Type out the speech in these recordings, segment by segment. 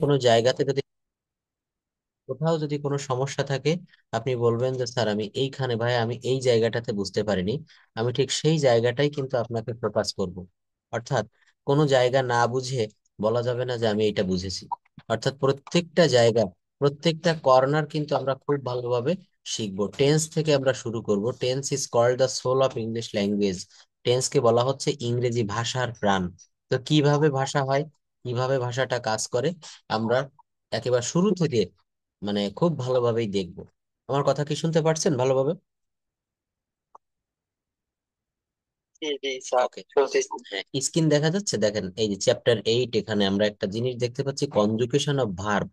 কোনো জায়গাতে যদি কোথাও যদি কোনো সমস্যা থাকে, আপনি বলবেন যে স্যার আমি এইখানে, ভাই আমি এই জায়গাটাতে বুঝতে পারিনি, আমি ঠিক সেই জায়গাটাই কিন্তু আপনাকে প্রকাশ করব। অর্থাৎ কোনো জায়গা না বুঝে বলা যাবে না যে আমি এটা বুঝেছি। অর্থাৎ প্রত্যেকটা জায়গা, প্রত্যেকটা কর্নার কিন্তু আমরা খুব ভালোভাবে শিখবো। টেন্স থেকে আমরা শুরু করব। Tense is called the soul of English language. টেন্সকে বলা হচ্ছে ইংরেজি ভাষার প্রাণ। তো কিভাবে ভাষা হয়, কিভাবে ভাষাটা কাজ করে, আমরা একেবারে শুরু থেকে খুব ভালোভাবেই দেখবো। আমার কথা কি শুনতে পারছেন ভালোভাবে? জি জি স্যার, ওকে। শুনতেছি। হ্যাঁ, স্ক্রিন দেখা যাচ্ছে, দেখেন এই যে চ্যাপ্টার 8, এখানে আমরা একটা জিনিস দেখতে পাচ্ছি, কনজুগেশন অফ ভার্ব।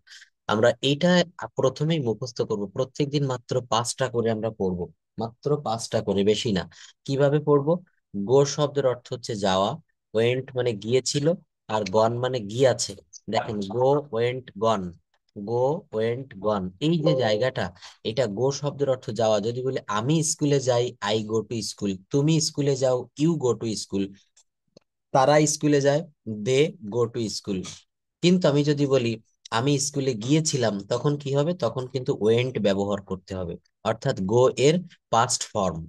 আমরা এইটা প্রথমেই মুখস্থ করব। প্রত্যেকদিন মাত্র 5টা করে আমরা পড়বো, মাত্র 5টা করে, বেশি না। কিভাবে পড়বো? গো শব্দের অর্থ হচ্ছে যাওয়া, ওয়েন্ট মানে গিয়েছিল, আর গন মানে গিয়াছে। দেখেন, গো, ওয়েন্ট, গন। গো, ওয়েন্ট, গন, এই যে জায়গাটা, এটা গো শব্দের অর্থ যাওয়া। যদি বলি আমি স্কুলে যাই, আই গো টু স্কুল। তুমি স্কুলে যাও, ইউ গো টু স্কুল। তারা স্কুলে যায়, দে গো টু স্কুল। কিন্তু আমি যদি বলি আমি স্কুলে গিয়েছিলাম, তখন কি হবে? তখন কিন্তু ওয়েন্ট ব্যবহার করতে হবে। অর্থাৎ গো এর পাস্ট ফর্ম,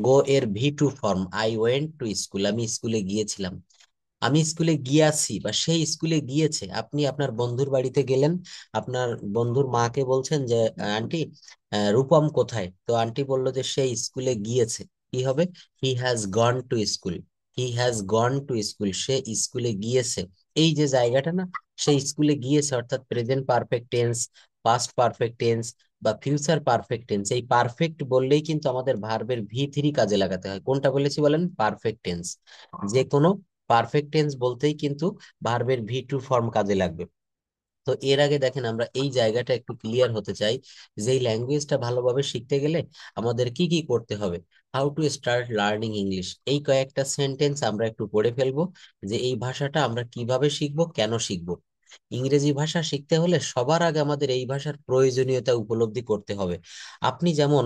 গো এর V two form, I went to school, আমি স্কুলে গিয়েছিলাম। আমি স্কুলে গিয়াছি বা সেই স্কুলে গিয়েছে। আপনি আপনার বন্ধুর বাড়িতে গেলেন, আপনার বন্ধুর মাকে বলছেন যে আন্টি, রূপম কোথায়? তো আন্টি বলল যে সে স্কুলে গিয়েছে। কি হবে? He has gone to school. He has gone to school, সে স্কুলে গিয়েছে। এই যে জায়গাটা না, সে স্কুলে গিয়েছে, অর্থাৎ present perfect tense, past perfect tense বা ফিউচার পারফেক্ট টেন্স। এই পারফেক্ট বললেই কিন্তু আমাদের ভার্বের ভি3 কাজে লাগাতে হয়। কোনটা বলেছি বলেন? Perfect tense. যে কোনো পারফেক্ট টেন্স বলতেই কিন্তু ভার্বের ভি2 ফর্ম কাজে লাগবে। তো এর আগে দেখেন, আমরা এই জায়গাটা একটু ক্লিয়ার হতে চাই যে এই ল্যাঙ্গুয়েজটা ভালোভাবে শিখতে গেলে আমাদের কি কি করতে হবে। How to start learning English, এই কয়েকটা সেন্টেন্স আমরা একটু পড়ে ফেলবো, যে এই ভাষাটা আমরা কিভাবে শিখবো, কেন শিখবো। ইংরেজি ভাষা শিখতে হলে সবার আগে আমাদের এই ভাষার প্রয়োজনীয়তা উপলব্ধি করতে হবে। আপনি যেমন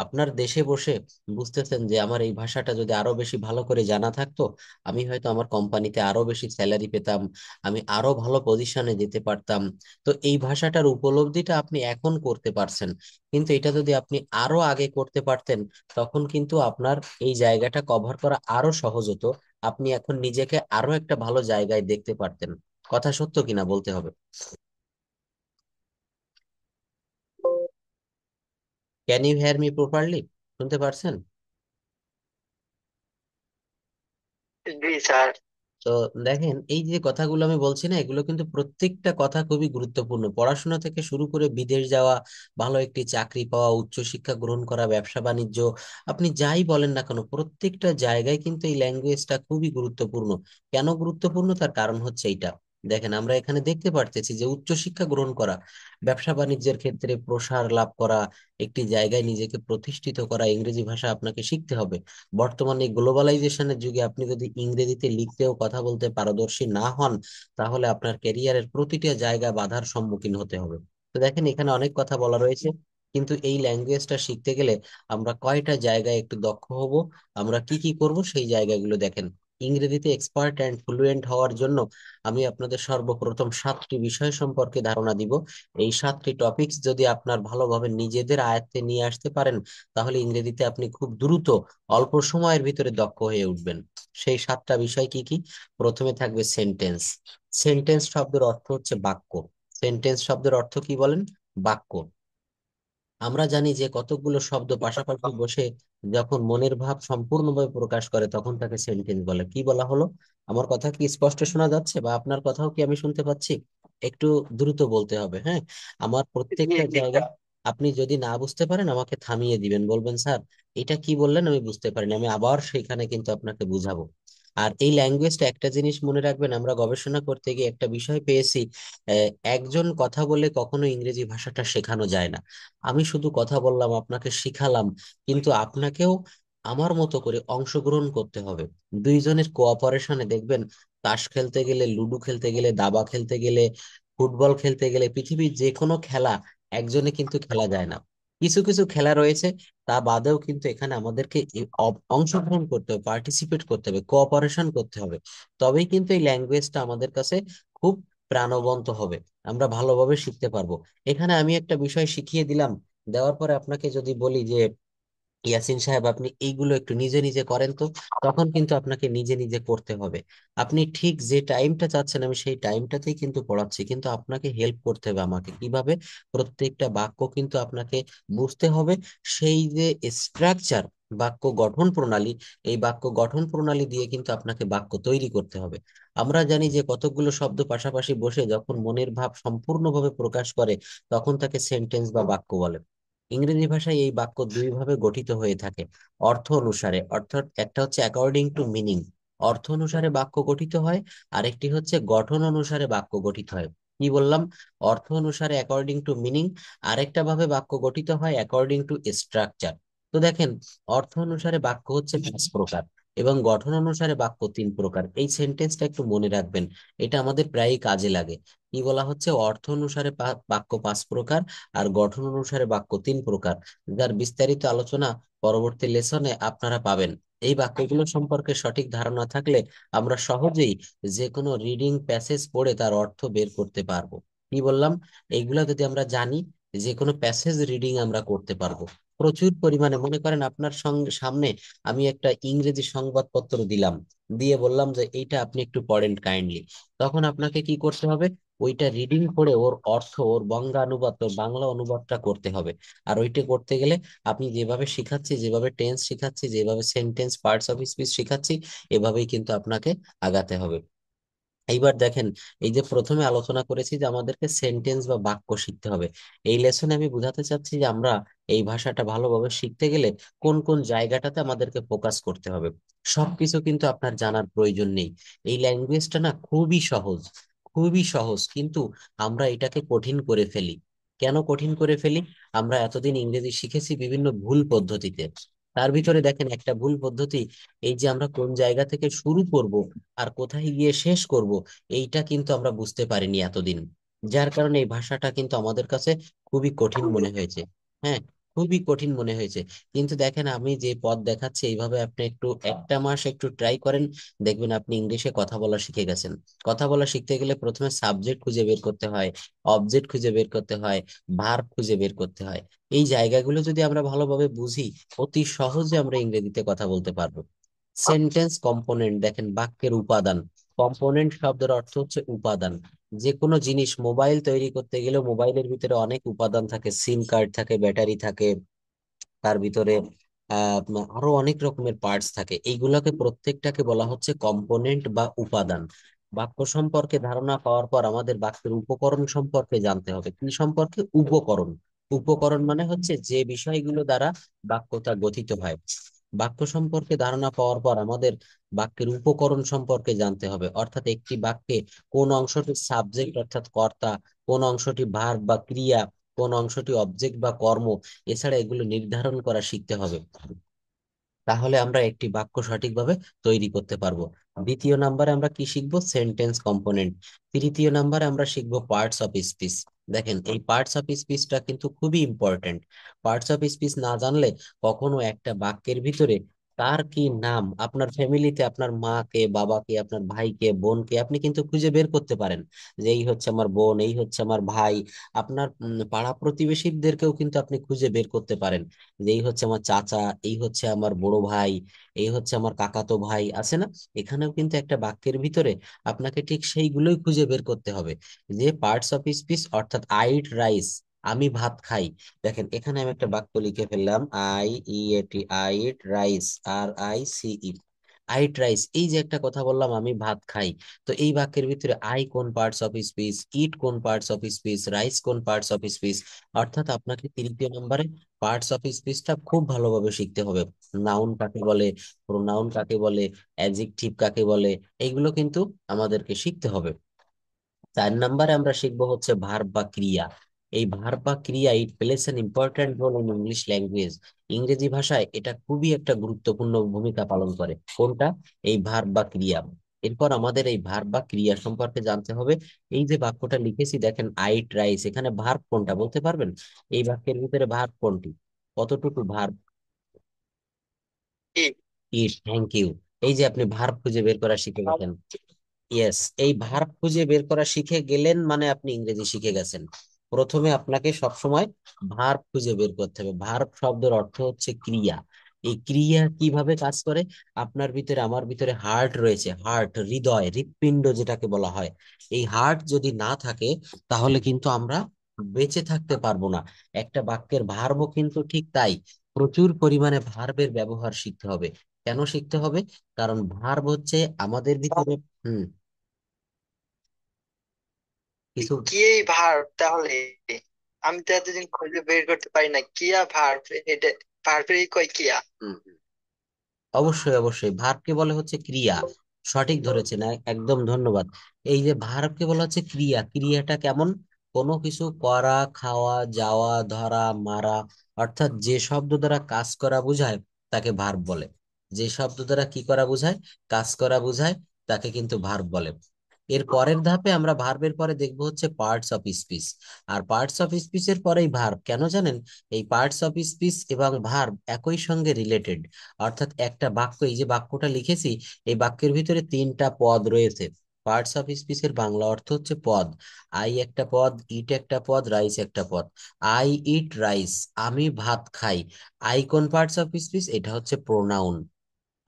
আপনার দেশে বসে বুঝতেছেন যে আমার এই ভাষাটা যদি আরো বেশি ভালো করে জানা থাকতো, আমি হয়তো আমার কোম্পানিতে আরো বেশি স্যালারি পেতাম, আমি আরো ভালো পজিশনে যেতে পারতাম। তো এই ভাষাটার উপলব্ধিটা আপনি এখন করতে পারছেন, কিন্তু এটা যদি আপনি আরো আগে করতে পারতেন, তখন কিন্তু আপনার এই জায়গাটা কভার করা আরো সহজ হতো। আপনি এখন নিজেকে আরো একটা ভালো জায়গায় দেখতে পারতেন। কথা সত্য কিনা বলতে হবে। Can you hear me properly? শুনতে পারছেন? জি স্যার। তো দেখেন, এই যে কথাগুলো আমি বলছি না, এগুলো কিন্তু প্রত্যেকটা কথা খুবই গুরুত্বপূর্ণ। পড়াশোনা থেকে শুরু করে বিদেশ যাওয়া, ভালো একটি চাকরি পাওয়া, উচ্চশিক্ষা গ্রহণ করা, ব্যবসা বাণিজ্য, আপনি যাই বলেন না কেন, প্রত্যেকটা জায়গায় কিন্তু এই ল্যাঙ্গুয়েজটা খুবই গুরুত্বপূর্ণ। কেন গুরুত্বপূর্ণ? তার কারণ হচ্ছে এইটা। দেখেন, আমরা এখানে দেখতে পারতেছি যে উচ্চশিক্ষা গ্রহণ করা, ব্যবসা বাণিজ্যের ক্ষেত্রে প্রসার লাভ করা, একটি জায়গায় নিজেকে প্রতিষ্ঠিত করা, ইংরেজি ভাষা আপনাকে শিখতে হবে। বর্তমানে গ্লোবালাইজেশনের যুগে আপনি যদি ইংরেজিতে লিখতে ও কথা বলতে পারদর্শী না হন, তাহলে আপনার ক্যারিয়ারের প্রতিটা জায়গায় বাধার সম্মুখীন হতে হবে। তো দেখেন, এখানে অনেক কথা বলা রয়েছে, কিন্তু এই ল্যাঙ্গুয়েজটা শিখতে গেলে আমরা কয়টা জায়গায় একটু দক্ষ হব, আমরা কি কি করব, সেই জায়গাগুলো দেখেন। ইংরেজিতে এক্সপার্ট অ্যান্ড ফ্লুয়েন্ট হওয়ার জন্য আমি আপনাদের সর্বপ্রথম 7টি বিষয় সম্পর্কে ধারণা দিব। এই 7টি টপিকস যদি আপনার ভালোভাবে নিজেদের আয়ত্তে নিয়ে আসতে পারেন, তাহলে ইংরেজিতে আপনি খুব দ্রুত, অল্প সময়ের ভিতরে দক্ষ হয়ে উঠবেন। সেই 7টা বিষয় কি কি? প্রথমে থাকবে সেন্টেন্স। সেন্টেন্স শব্দের অর্থ হচ্ছে বাক্য। সেন্টেন্স শব্দের অর্থ কি বলেন? বাক্য। আমরা জানি যে কতগুলো শব্দ পাশাপাশি বসে যখন মনের ভাব সম্পূর্ণভাবে প্রকাশ করে, তখন তাকে সেন্টেন্স বলে। কি বলা হলো? আমার কথা কি স্পষ্ট শোনা যাচ্ছে, বা আপনার কথাও কি আমি শুনতে পাচ্ছি? একটু দ্রুত বলতে হবে, হ্যাঁ। আমার প্রত্যেকটা জায়গা, আপনি যদি না বুঝতে পারেন আমাকে থামিয়ে দিবেন, বলবেন স্যার এটা কি বললেন, আমি বুঝতে পারিনি, আমি আবার সেখানে কিন্তু আপনাকে বুঝাবো। আর এই ল্যাঙ্গুয়েজটা, একটা জিনিস মনে রাখবেন, আমরা গবেষণা করতে গিয়ে একটা বিষয় পেয়েছি, একজন কথা বলে কখনো ইংরেজি ভাষাটা শেখানো যায় না। আমি শুধু কথা বললাম, আপনাকে শিখালাম, কিন্তু আপনাকেও আমার মতো করে অংশগ্রহণ করতে হবে। দুইজনের কোঅপারেশনে দেখবেন, তাস খেলতে গেলে, লুডো খেলতে গেলে, দাবা খেলতে গেলে, ফুটবল খেলতে গেলে, পৃথিবীর যে কোনো খেলা একজনে কিন্তু খেলা যায় না। কিছু কিছু খেলা রয়েছে, তা বাদেও কিন্তু এখানে আমাদেরকে অংশগ্রহণ করতে হবে, পার্টিসিপেট করতে হবে, কোঅপারেশন করতে হবে। তবেই কিন্তু এই ল্যাঙ্গুয়েজটা আমাদের কাছে খুব প্রাণবন্ত হবে, আমরা ভালোভাবে শিখতে পারবো। এখানে আমি একটা বিষয় শিখিয়ে দিলাম, দেওয়ার পরে আপনাকে যদি বলি যে ইয়াসিন সাহেব আপনি এইগুলো একটু নিজে নিজে করেন তো, তখন কিন্তু আপনাকে নিজে নিজে করতে হবে। আপনি ঠিক যে টাইমটা চাচ্ছেন আমি সেই টাইমটাতেই কিন্তু পড়াচ্ছি, কিন্তু আপনাকে হেল্প করতে হবে আমাকে কিভাবে, প্রত্যেকটা বাক্য কিন্তু আপনাকে বুঝতে হবে। সেই যে স্ট্রাকচার, বাক্য গঠন প্রণালী, এই বাক্য গঠন প্রণালী দিয়ে কিন্তু আপনাকে বাক্য তৈরি করতে হবে। আমরা জানি যে কতগুলো শব্দ পাশাপাশি বসে যখন মনের ভাব সম্পূর্ণভাবে প্রকাশ করে, তখন তাকে সেন্টেন্স বা বাক্য বলে। ইংরেজি ভাষায় এই বাক্য দুই ভাবে গঠিত হয়ে থাকে, অর্থ অনুসারে, অর্থাৎ একটা হচ্ছে অ্যাকর্ডিং টু মিনিং, অর্থ অনুসারে বাক্য গঠিত হয়, আরেকটি হচ্ছে গঠন অনুসারে বাক্য গঠিত হয়। কি বললাম? অর্থ অনুসারে অ্যাকর্ডিং টু মিনিং, আরেকটা ভাবে বাক্য গঠিত হয় অ্যাকর্ডিং টু স্ট্রাকচার। তো দেখেন, অর্থ অনুসারে বাক্য হচ্ছে 5 প্রকার এবং গঠন অনুসারে বাক্য 3 প্রকার। এই সেন্টেন্সটা একটু মনে রাখবেন, এটা আমাদের প্রায়ই কাজে লাগে। কি বলা হচ্ছে? অর্থ অনুসারে বাক্য 5 প্রকার, আর গঠন অনুসারে বাক্য 3 প্রকার, যার বিস্তারিত আলোচনা পরবর্তী লেসনে আপনারা পাবেন। এই বাক্যগুলো সম্পর্কে সঠিক ধারণা থাকলে আমরা সহজেই যে কোনো রিডিং প্যাসেজ পড়ে তার অর্থ বের করতে পারবো। কি বললাম? এইগুলা যদি আমরা জানি, যে কোনো প্যাসেজ রিডিং আমরা করতে পারবো প্রচুর পরিমাণে। মনে করেন আপনার সঙ্গে সামনে আমি একটা ইংরেজি সংবাদপত্র দিলাম, দিয়ে বললাম যে এইটা আপনি একটু পড়েন কাইন্ডলি, তখন আপনাকে কি করতে হবে? ওইটা রিডিং করে ওর অর্থ, ওর বঙ্গানুবাদ, ওর বাংলা অনুবাদটা করতে হবে। আর ওইটা করতে গেলে আপনি যেভাবে শিখাচ্ছি, যেভাবে টেন্স শিখাচ্ছি, যেভাবে সেন্টেন্স পার্টস অফ স্পিচ শিখাচ্ছি, এভাবেই কিন্তু আপনাকে আগাতে হবে। এইবার দেখেন, এই যে প্রথমে আলোচনা করেছি যে আমাদেরকে সেন্টেন্স বা বাক্য শিখতে হবে, এই লেসনে আমি বোঝাতে চাচ্ছি যে আমরা এই ভাষাটা ভালোভাবে শিখতে গেলে কোন কোন জায়গাটাতে আমাদেরকে ফোকাস করতে হবে। সবকিছু কিন্তু আপনার জানার প্রয়োজন নেই। এই ল্যাঙ্গুয়েজটা না খুবই সহজ, খুবই সহজ, কিন্তু আমরা এটাকে কঠিন করে ফেলি। কেন কঠিন করে ফেলি? আমরা এতদিন ইংরেজি শিখেছি বিভিন্ন ভুল পদ্ধতিতে। তার ভিতরে দেখেন একটা ভুল পদ্ধতি, এই যে আমরা কোন জায়গা থেকে শুরু করব আর কোথায় গিয়ে শেষ করব, এইটা কিন্তু আমরা বুঝতে পারিনি এতদিন। যার কারণে এই ভাষাটা কিন্তু আমাদের কাছে খুবই কঠিন মনে হয়েছে। হ্যাঁ, খুবই কঠিন মনে হয়েছে। কিন্তু দেখেন আমি যে পথ দেখাচ্ছি, এইভাবে আপনি একটু 1টা মাস একটু ট্রাই করেন, দেখবেন আপনি ইংলিশে কথা বলা শিখে গেছেন। কথা বলা শিখতে গেলে প্রথমে সাবজেক্ট খুঁজে বের করতে হয়, অবজেক্ট খুঁজে বের করতে হয়, ভার্ব খুঁজে বের করতে হয়। এই জায়গাগুলো যদি আমরা ভালোভাবে বুঝি, অতি সহজে আমরা ইংরেজিতে কথা বলতে পারবো। সেন্টেন্স কম্পোনেন্ট, দেখেন বাক্যের উপাদান। কম্পোনেন্ট শব্দের অর্থ হচ্ছে উপাদান। যে কোনো জিনিস, মোবাইল তৈরি করতে গেলে মোবাইলের ভিতরে অনেক উপাদান থাকে, সিম কার্ড থাকে, ব্যাটারি থাকে, তার ভিতরে আরো অনেক রকমের পার্টস থাকে। এইগুলোকে প্রত্যেকটাকে বলা হচ্ছে কম্পোনেন্ট বা উপাদান। বাক্য সম্পর্কে ধারণা পাওয়ার পর আমাদের বাক্যের উপকরণ সম্পর্কে জানতে হবে। কি সম্পর্কে? উপকরণ। উপকরণ মানে হচ্ছে যে বিষয়গুলো দ্বারা বাক্যটা গঠিত হয়। বাক্য সম্পর্কে ধারণা পাওয়ার পর আমাদের বাক্যের উপকরণ সম্পর্কে জানতে হবে, অর্থাৎ একটি বাক্যে কোন অংশটি সাবজেক্ট অর্থাৎ কর্তা, কোন অংশটি ভার্ব বা ক্রিয়া, কোন অংশটি অবজেক্ট বা কর্ম, এছাড়া এগুলো নির্ধারণ করা শিখতে হবে। তাহলে আমরা একটি বাক্য সঠিকভাবে তৈরি করতে পারবো। দ্বিতীয় নাম্বারে আমরা কি শিখবো? Sentence component. তৃতীয় নাম্বারে আমরা শিখবো পার্টস অফ স্পিচ। দেখেন এই পার্টস অফ স্পিচটা কিন্তু খুবই ইম্পর্টেন্ট। পার্টস অফ স্পিচ না জানলে কখনো একটা বাক্যের ভিতরে কার কি নাম, আপনার ফ্যামিলিতে আপনার মা কে, বাবা কে, আপনার ভাই কে, বোন কে, আপনি কিন্তু খুঁজে বের করতে পারেন যে এই হচ্ছে আমার বোন, এই হচ্ছে আমার ভাই। আপনার পাড়া প্রতিবেশীদেরকেও কিন্তু আপনি খুঁজে বের করতে পারেন যে এই হচ্ছে আমার চাচা, এই হচ্ছে আমার বড় ভাই, এই হচ্ছে আমার কাকাতো ভাই, আছে না? এখানেও কিন্তু একটা বাক্যের ভিতরে আপনাকে ঠিক সেইগুলোই খুঁজে বের করতে হবে। যে পার্টস অফ স্পিচ, অর্থাৎ আই ইট রাইস, আমি ভাত খাই। দেখেন এখানে আমি একটা বাক্য লিখে ফেললাম, I E A T, I eat rice, আর I C E, I eat rice. এই যে একটা কথা বললাম আমি ভাত খাই, তো এই বাক্যের ভিতরে আই কোন পার্টস অফ স্পিচ, ইট কোন পার্টস অফ স্পিচ, রাইস কোন পার্টস অফ স্পিচ। অর্থাৎ আপনাকে তৃতীয় নম্বরে পার্টস অফ স্পিচটা খুব ভালোভাবে শিখতে হবে। নাউন কাকে বলে, প্রোনাউন কাকে বলে, অ্যাডজেক্টিভ কাকে বলে, এইগুলো কিন্তু আমাদেরকে শিখতে হবে। 4 নম্বরে আমরা শিখবো হচ্ছে ভার্ব বা ক্রিয়া। এই ভার্ব বা ক্রিয়া, it plays an important role in English language. ইংরেজি ভাষায় এটা খুবই একটা গুরুত্বপূর্ণ ভূমিকা পালন করে। কোনটা? এই ভার্ব বা ক্রিয়া। এরপর আমাদের এই ভার্ব বা ক্রিয়া সম্পর্কে জানতে হবে। এই যে বাক্যটা লিখেছি দেখেন, আই ট্রাইস, এখানে ভার্ব কোনটা বলতে পারবেন? এই বাক্যের ভিতরে ভার্ব কোনটি? কতটুকু verb? Eat. Eat, thank you. এই যে আপনি ভার্ব খুঁজে বের করা শিখে গেছেন। ইয়েস, এই ভার্ব খুঁজে বের করা শিখে গেলেন মানে আপনি ইংরেজি শিখে গেছেন। প্রথমে আপনাকে সবসময় ভার্ব খুঁজে বের করতে হবে। ভার্ব শব্দের অর্থ হচ্ছে ক্রিয়া। এই ক্রিয়া কিভাবে কাজ করে? আপনার ভিতরে আমার ভিতরে হার্ট রয়েছে, হার্ট, হৃদয়, হৃৎপিণ্ড যেটাকে বলা হয়। এই হার্ট যদি না থাকে তাহলে কিন্তু আমরা বেঁচে থাকতে পারবো না। একটা বাক্যের ভার্বও কিন্তু ঠিক তাই। প্রচুর পরিমাণে ভার্বের ব্যবহার শিখতে হবে। কেন শিখতে হবে? কারণ ভার্ব হচ্ছে আমাদের ভিতরে। হুম। কিছু। কি ভার্ব তাহলে? আমি তো এতদিন খুঁজে বের করতে পারি না কিয়া ভার্ব। এটা ভার্বেরই কয় কিয়া। হুম, হুম। অবশ্যই অবশ্যই, ভার্বকে বলে হচ্ছে ক্রিয়া। সঠিক ধরেছেন, একদম ধন্যবাদ। এই যে ভার্বকে বলা হচ্ছে ক্রিয়া, ক্রিয়াটা কেমন? কোনো কিছু করা, খাওয়া, যাওয়া, ধরা, মারা, অর্থাৎ যে শব্দ দ্বারা কাজ করা বোঝায় তাকে ভার্ব বলে। যে শব্দ দ্বারা কি করা বোঝায়? কাজ করা বোঝায়, তাকে কিন্তু ভার্ব বলে। এর পরের ধাপে আমরা ভার্বের পরে দেখবো হচ্ছে পার্টস অফ স্পিচ। আর পার্টস অফ স্পিচের পরেই ভার্ব, কেন জানেন? এই পার্টস অফ স্পিচ এবং ভার্ব একই সঙ্গে রিলেটেড। অর্থাৎ একটা বাক্য, এই যে বাক্যটা লিখেছি, এই বাক্যের ভিতরে তিনটা পদ রয়েছে। পার্টস অফ স্পিচের বাংলা অর্থ হচ্ছে পদ। আই একটা পদ, ইট একটা পদ, রাইস একটা পদ। আই ইট রাইস, আমি ভাত খাই। আই কোন পার্টস অফ স্পিচ? এটা হচ্ছে প্রোনাউন,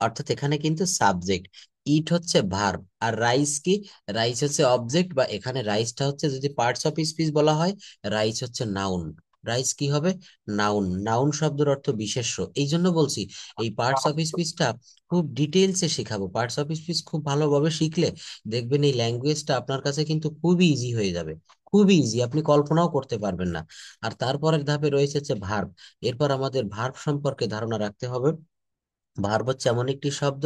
অর্থাৎ এখানে কিন্তু সাবজেক্ট। ইট হচ্ছে ভার্ব, আর রাইস কি? রাইস হচ্ছে অবজেক্ট, বা এখানে রাইসটা হচ্ছে, যদি পার্টস অফ স্পিচ বলা হয়, রাইস হচ্ছে নাউন। রাইস কি হবে? নাউন। নাউন শব্দের অর্থ বিশেষ্য। এই জন্য বলছি এই পার্টস অফ স্পিচটা খুব ডিটেলসে শেখাবো। পার্টস অফ স্পিচ খুব ভালোভাবে শিখলে দেখবেন এই ল্যাঙ্গুয়েজটা আপনার কাছে কিন্তু খুবই ইজি হয়ে যাবে। খুবই ইজি, আপনি কল্পনাও করতে পারবেন না। আর তারপরের ধাপে রয়েছে হচ্ছে ভার্ব। এরপর আমাদের ভার্ব সম্পর্কে ধারণা রাখতে হবে। ভার্ব হচ্ছে এমন একটি শব্দ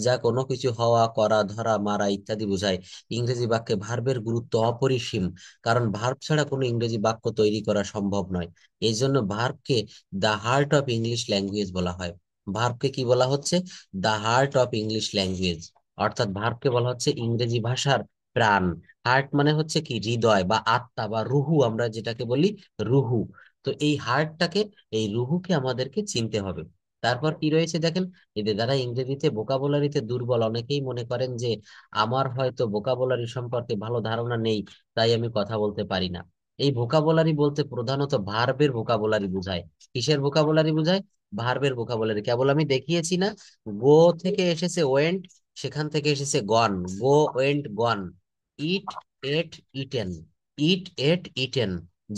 যা কোনো কিছু হওয়া, করা, ধরা, মারা ইত্যাদি বোঝায়। ইংরেজি বাক্যে ভার্বের গুরুত্ব অপরিসীম, কারণ ভার্ব ছাড়া কোনো ইংরেজি বাক্য তৈরি করা সম্ভব নয়। এই জন্য ভার্বকে the heart of English language বলা হয়। ভার্বকে কি বলা হচ্ছে? The heart of English language. অর্থাৎ ভার্বকে বলা হচ্ছে ইংরেজি ভাষার প্রাণ। হার্ট মানে হচ্ছে কি? হৃদয় বা আত্মা বা রুহু, আমরা যেটাকে বলি রুহু। তো এই হার্টটাকে, এই রুহুকে আমাদেরকে চিনতে হবে। তারপর কি রয়েছে দেখেন, এদের দ্বারা ইংরেজিতে ভোকাবুলারিতে দুর্বল অনেকেই মনে করেন যে আমার হয়তো ভোকাবুলারি সম্পর্কে ভালো ধারণা নেই, তাই আমি কথা বলতে পারি না। এই ভোকাবুলারি বলতে প্রধানত ভার্বের ভোকাবুলারি বোঝায়। কিসের ভোকাবুলারি বোঝায়? ভার্বের ভোকাবুলারি। কেবল আমি দেখিয়েছি না, গো থেকে এসেছে ওয়েন্ট, সেখান থেকে এসেছে gone. Go, went, gone. Eat, ate, eaten. Eat, ate, eaten.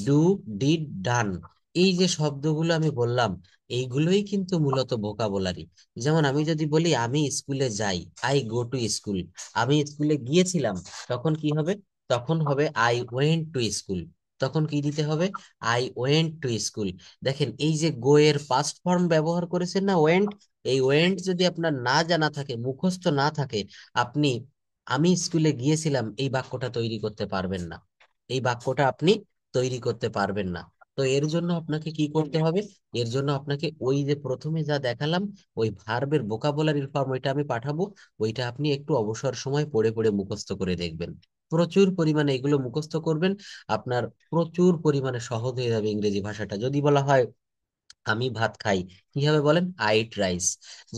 Do, did, done. এই যে শব্দগুলো আমি বললাম, এইগুলোই কিন্তু মূলত ভোকাবুলারি। যেমন আমি যদি বলি আমি স্কুলে যাই, আই গো টু স্কুল, আমি স্কুলে গিয়েছিলাম, তখন কি হবে? তখন হবে আই ওয়েন্ট টু স্কুল। তখন কি দিতে হবে? I went to school. দেখেন এই যে গো এর পাস্ট ফর্ম ব্যবহার করেছেন না, ওয়েন্ট। এই ওয়েন্ট যদি আপনার না জানা থাকে, মুখস্থ না থাকে, আপনি আমি স্কুলে গিয়েছিলাম এই বাক্যটা তৈরি করতে পারবেন না। এই বাক্যটা আপনি তৈরি করতে পারবেন না। তো এর জন্য আপনাকে কি করতে হবে? এর জন্য আপনাকে ওই যে প্রথমে যা দেখালাম, ওই ভার্বের ভোকাবুলারির ফর্ম, ওইটা আমি পাঠাবো। ওইটা আপনি একটু অবসর সময় পড়ে পড়ে মুখস্থ করে দেখবেন। প্রচুর পরিমাণে এগুলো মুখস্থ করবেন, আপনার প্রচুর পরিমাণে সহজ হয়ে যাবে ইংরেজি ভাষাটা। যদি বলা হয় আমি ভাত খাই, কি হবে বলেন? I eat rice.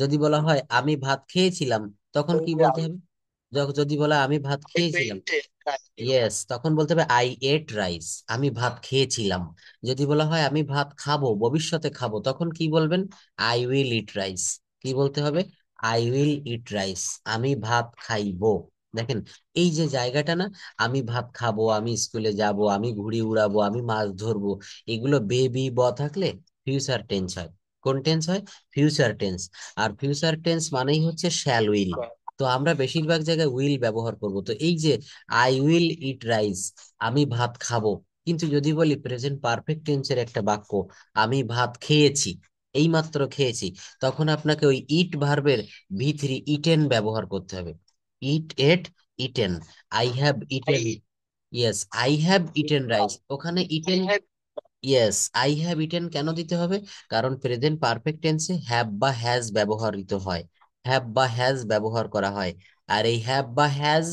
যদি বলা হয় আমি ভাত খেয়েছিলাম, তখন কি বলতে হবে? যদি বলা হয় আমি ভাত খেয়েছিলাম, ইয়েস, তখন বলতে হবে আই এট রাইস। আমি ভাত খেয়েছিলাম। যদি বলা হয় আমি ভাত খাবো, ভবিষ্যতে খাবো, তখন কি বলবেন? I will eat rice. কি বলতে হবে? I will eat rice. আমি ভাত খাইবো। দেখেন এই যে জায়গাটা না, আমি ভাত খাবো, আমি স্কুলে যাব, আমি ঘুড়ি উড়াবো, আমি মাছ ধরবো, এগুলো বেবি ব থাকলে ফিউচার টেন্স হয়। কোন টেন্স হয়? Future tense. আর ফিউচার টেন্স মানেই হচ্ছে শ্যাল উইল। তো আমরা বেশিরভাগ জায়গায় উইল ব্যবহার করব। তো এই যে আই উইল ইট রাইস, আমি ভাত খাবো। কিন্তু যদি বলি প্রেজেন্ট পারফেক্ট টেন্সের একটা বাক্য, আমি ভাত খেয়েছি, এই মাত্র খেয়েছি, তখন আপনাকে ওই ইট ভার্বের ভি3 ইটেন ব্যবহার করতে হবে। Eat, ate, eaten. I have eaten. Yes, I have eaten rice, ওখানে eaten. Yes, I have eaten কেন দিতে হবে? কারণ প্রেজেন্ট পারফেক্ট টেন্সে হ্যাভ বা হ্যাজ ব্যবহৃত হয়। হ্যাভ বা হ্যাজ ব্যবহার করা হয়। আর এই হ্যাভ বা হ্যাজ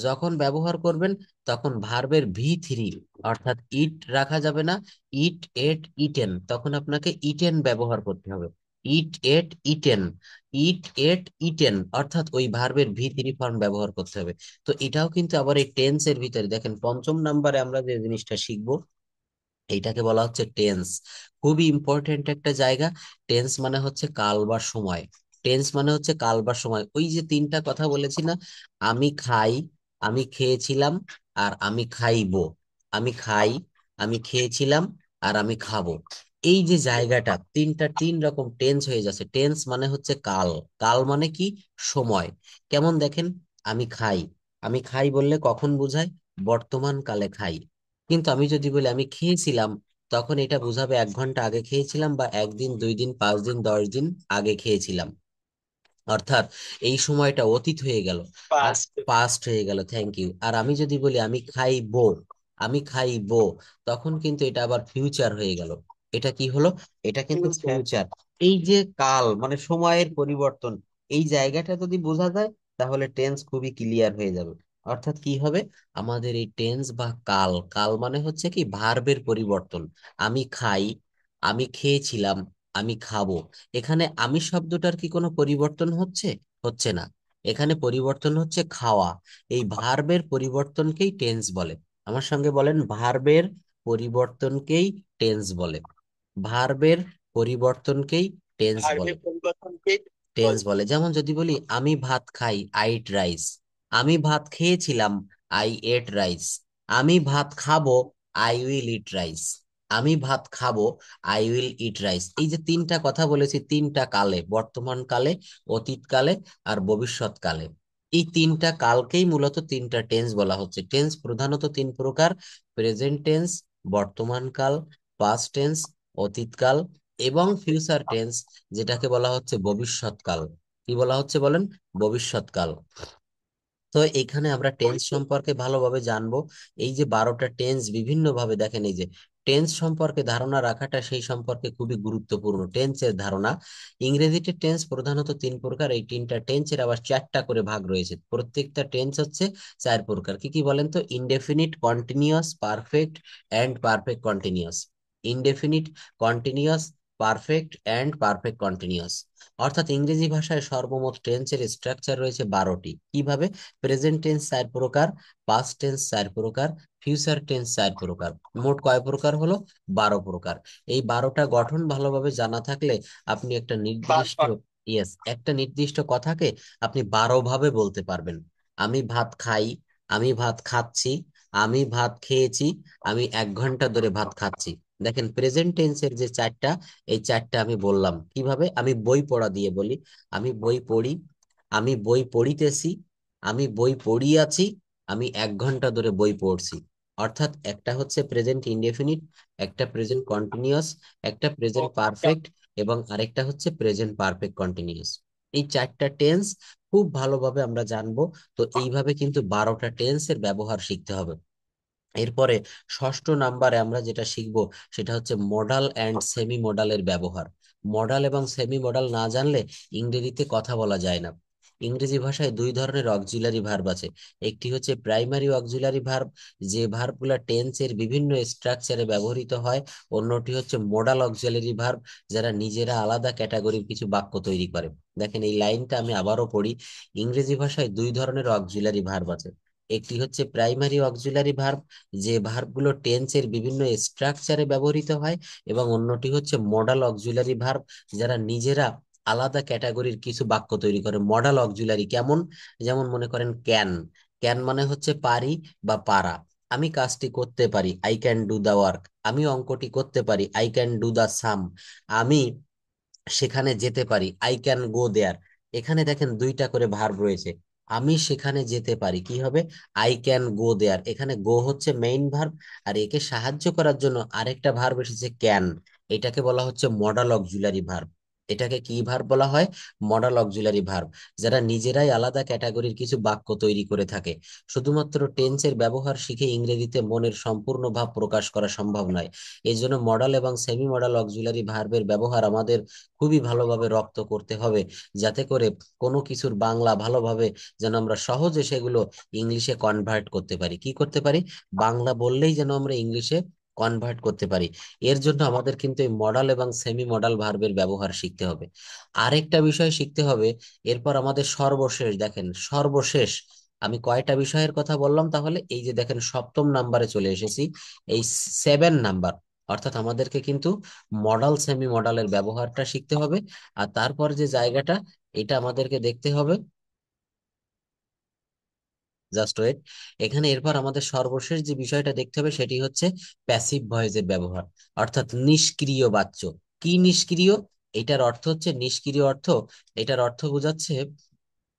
যখন ব্যবহার করবেন, তখন ভার্বের ভি3, অর্থাৎ ইট রাখা যাবে না। ইট, এট, ইটেন, তখন আপনাকে ইটেন ব্যবহার করতে হবে। Eat ate eaten, eat ate eaten, অর্থাৎ ওই ভার্বের ভি থ্রি ফর্ম ব্যবহার করতে হবে। তো এটাও কিন্তু আবার এই টেন্স এর ভিতরে দেখেন পঞ্চম নাম্বারে আমরা যে জিনিসটা শিখবো এইটাকে বলা হচ্ছে টেন্স। খুবই ইম্পর্টেন্ট একটা জায়গা। টেন্স মানে হচ্ছে কাল বা সময়। টেন্স মানে হচ্ছে কাল বা সময়। ওই যে তিনটা কথা বলেছি না, আমি খাই, আমি খেয়েছিলাম, আর আমি খাইবো। আমি খাই, আমি খেয়েছিলাম, আর আমি খাবো। এই যে জায়গাটা তিনটা তিন রকম টেন্স হয়ে যাচ্ছে। টেন্স মানে হচ্ছে কাল, কাল মানে কি, সময়। কেমন দেখেন, আমি খাই, আমি খাই বললে কখন বোঝায়, বর্তমান কালে খাই। কিন্তু আমি যদি বলি আমি খেয়েছিলাম, তখন এটা বোঝাবে 1 ঘন্টা আগে খেয়েছিলাম, বা 1 দিন, 2 দিন, 5 দিন, 10 দিন আগে খেয়েছিলাম। অর্থাৎ এই সময়টা অতীত হয়ে গেল, আর পাস্ট। পাস্ট হয়ে গেল। Thank you. আর আমি যদি বলি আমি খাইবো, আমি খাইবো, তখন কিন্তু এটা আবার ফিউচার হয়ে গেল। এটা কি হলো, এটা কিন্তু ফিউচার। ফিউচার। এই যে কাল মানে সময়ের পরিবর্তন, এই জায়গাটা যদি বোঝা যায় তাহলে টেন্স খুবই ক্লিয়ার হয়ে যাবে। অর্থাৎ কি হবে, আমাদের এই টেন্স বা কাল, কাল মানে হচ্ছে কি ভার্বের পরিবর্তন। আমি খাই, আমি খেয়েছিলাম, আমি খাবো। এখানে আমি শব্দটার কি কোনো পরিবর্তন হচ্ছে? হচ্ছে না। এখানে পরিবর্তন হচ্ছে খাওয়া। এই ভার্বের পরিবর্তনকেই টেন্স বলে। আমার সঙ্গে বলেন, ভার্বের পরিবর্তনকেই টেন্স বলে। ভার্বের পরিবর্তনকেই টেন্স বলে। ভার্বের পরিবর্তনকে টেন্স বলে। বলে, যেমন যদি বলি আমি ভাত খাই, আই ইট রাইস। আমি ভাত খেয়েছিলাম, আই এট রাইস। আমি ভাত খাবো, আই উইল ইট রাইস। আমি ভাত খাবো, আই উইল ইট রাইস। এই যে তিনটা কথা বলেছি, তিনটা কালে, বর্তমান কালে, অতীত কালে, আর ভবিষ্যৎ কালে। এই তিনটা কালকেই মূলত তিনটা টেন্স বলা হচ্ছে। টেন্স প্রধানত তিন প্রকার: প্রেজেন্ট টেন্স, বর্তমান কাল, পাস্ট টেন্স, অতীতকাল, এবং ফিউচার টেন্স, যেটাকে বলা হচ্ছে ভবিষ্যৎকাল। কি বলা হচ্ছে বলেন, ভবিষ্যৎকাল। তো এখানে আমরা টেন্স সম্পর্কে ভালোভাবে জানবো। এই যে 12টা টেন্স বিভিন্ন ভাবে দেখেন, এই যে টেন্স সম্পর্কে ধারণা রাখাটা সেই সম্পর্কে খুবই গুরুত্বপূর্ণ। টেন্সের ধারণা, ইংরেজিতে টেন্স প্রধানত 3 প্রকার। এই তিনটা টেন্সের আবার 4টা করে ভাগ রয়েছে। প্রত্যেকটা টেন্স হচ্ছে 4 প্রকার। কি কি বলেন তো, indefinite, continuous, perfect, and perfect continuous. Indefinite, continuous, perfect, and perfect continuous. অর্থাৎ ইংরেজি ভাষায় সর্বমোট টেন্সের স্ট্রাকচার রয়েছে 12টি। কিভাবে, প্রেজেন্ট টেন্স 4 প্রকার, পাস্ট টেন্স 4 প্রকার, ফিউচার টেন্স 4 প্রকার। মোট কয় প্রকার হলো, 12 প্রকার। এই 12টা গঠন ভালোভাবে জানা থাকলে আপনি একটা নির্দিষ্ট, ইয়েস, একটা নির্দিষ্ট কথাকে আপনি 12 ভাবে বলতে পারবেন। আমি ভাত খাই, আমি ভাত খাচ্ছি, আমি ভাত খেয়েছি, আমি 1 ঘন্টা ধরে ভাত খাচ্ছি। দেখেন প্রেজেন্ট টেন্সের যে 4টা, এই 4টা আমি বললাম কিভাবে, আমি বই পড়া দিয়ে বলি, আমি বই পড়ি, আমি বই পড়িতেছি, আমি বই পড়িয়াছি, আমি 1 ঘন্টা ধরে বই পড়ছি। অর্থাৎ একটা হচ্ছে প্রেজেন্ট ইনডেফিনিট, একটা প্রেজেন্ট কন্টিনিউয়াস, একটা প্রেজেন্ট পারফেক্ট, এবং আরেকটা হচ্ছে প্রেজেন্ট পারফেক্ট কন্টিনিউয়াস। এই 4টা টেন্স খুব ভালোভাবে আমরা জানবো। তো এইভাবে কিন্তু 12টা টেন্সের ব্যবহার শিখতে হবে। এরপরে ষষ্ঠ নাম্বারে আমরা যেটা শিখবো সেটা হচ্ছে মডাল অ্যান্ড সেমি মডালের ব্যবহার। মডাল এবং সেমি মডাল না জানলে ইংরেজিতে কথা বলা যায় না। ইংরেজি ভাষায় 2 ধরনের অক্সিলারি ভার্ব আছে। একটি হচ্ছে প্রাইমারি অক্সিলারি ভার্ব, যে ভার্বগুলা টেন্সের বিভিন্ন স্ট্রাকচারে ব্যবহৃত হয়। অন্যটি হচ্ছে মডাল অক্সিলারি ভার্ব, যারা নিজেরা আলাদা ক্যাটাগরির কিছু বাক্য তৈরি করে। দেখেন এই লাইনটা আমি আবারও পড়ি, ইংরেজি ভাষায় 2 ধরনের অক্সিলারি ভার্ব আছে। একটি হচ্ছে প্রাইমারি অক্সিলারি ভার্ব, যে ভার্বগুলো টেন্সের বিভিন্ন স্ট্রাকচারে ব্যবহৃত হয়, এবং অন্যটি হচ্ছে মডাল অক্সিলারি ভার্ব, যারা নিজেরা আলাদা ক্যাটাগরির কিছু বাক্য তৈরি করে। মডাল অক্সিলারি কেমন, যেমন মনে করেন ক্যান। ক্যান মানে হচ্ছে পারি বা পারা। আমি কাজটি করতে পারি, I can do the work. আমি অঙ্কটি করতে পারি, I can do the sum. আমি সেখানে যেতে পারি, আই ক্যান গো দেয়ার। এখানে দেখেন 2টা করে ভার্ব রয়েছে। আমি সেখানে যেতে পারি, কি হবে, আই ক্যান গো দেয়ার। এখানে গো হচ্ছে মেইন ভার্ব, আর একে সাহায্য করার জন্য আরেকটা ভার্ব এসেছে ক্যান। এটাকে বলা হচ্ছে মডাল অক্সিলারি ভার্ব। এটাকে কি ভার্ব বলা হয়, মডাল অক্সিলারি ভার্ব, যারা নিজেরাই আলাদা ক্যাটাগরির কিছু বাক্য তৈরি করে থাকে। শুধুমাত্র টেন্সের ব্যবহার শিখে ইংরেজিতে মনের সম্পূর্ণ ভাব প্রকাশ করা সম্ভব নয়। এই জন্য মডাল এবং সেমি মডাল অক্সিলারি ভার্বের ব্যবহার আমাদের খুবই ভালোভাবে রপ্ত করতে হবে, যাতে করে কোনো কিছুর বাংলা ভালোভাবে যেন আমরা সহজে সেগুলো ইংলিশে কনভার্ট করতে পারি। কি করতে পারি, বাংলা বললেই যেন আমরা ইংলিশে কনভার্ট করতে পারি। এর জন্য আমাদের কিন্তু এই মডাল এবং সেমি মডাল ভার্বের ব্যবহার শিখতে হবে। আরেকটা বিষয় শিখতে হবে। এরপর আমাদের সর্বশেষ, দেখেন সর্বশেষ আমি কয়টা বিষয়ের কথা বললাম তাহলে, এই যে দেখেন সপ্তম নাম্বারে চলে এসেছি, এই 7 নাম্বার। অর্থাৎ আমাদেরকে কিন্তু মডাল সেমি মডালের ব্যবহারটা শিখতে হবে। আর তারপর যে জায়গাটা, এটা আমাদেরকে দেখতে হবে, জাস্ট ওয়েট। এখানে এরপর আমাদের সর্বশেষ যে বিষয়টা দেখতে হবে সেটি হচ্ছে প্যাসিভ ভয়েসের ব্যবহার, অর্থাৎ নিষ্ক্রিয় বাচ্য। কি নিষ্ক্রিয়? এটার অর্থ হচ্ছে নিষ্ক্রিয় অর্থ, এটার অর্থ বোঝাচ্ছে,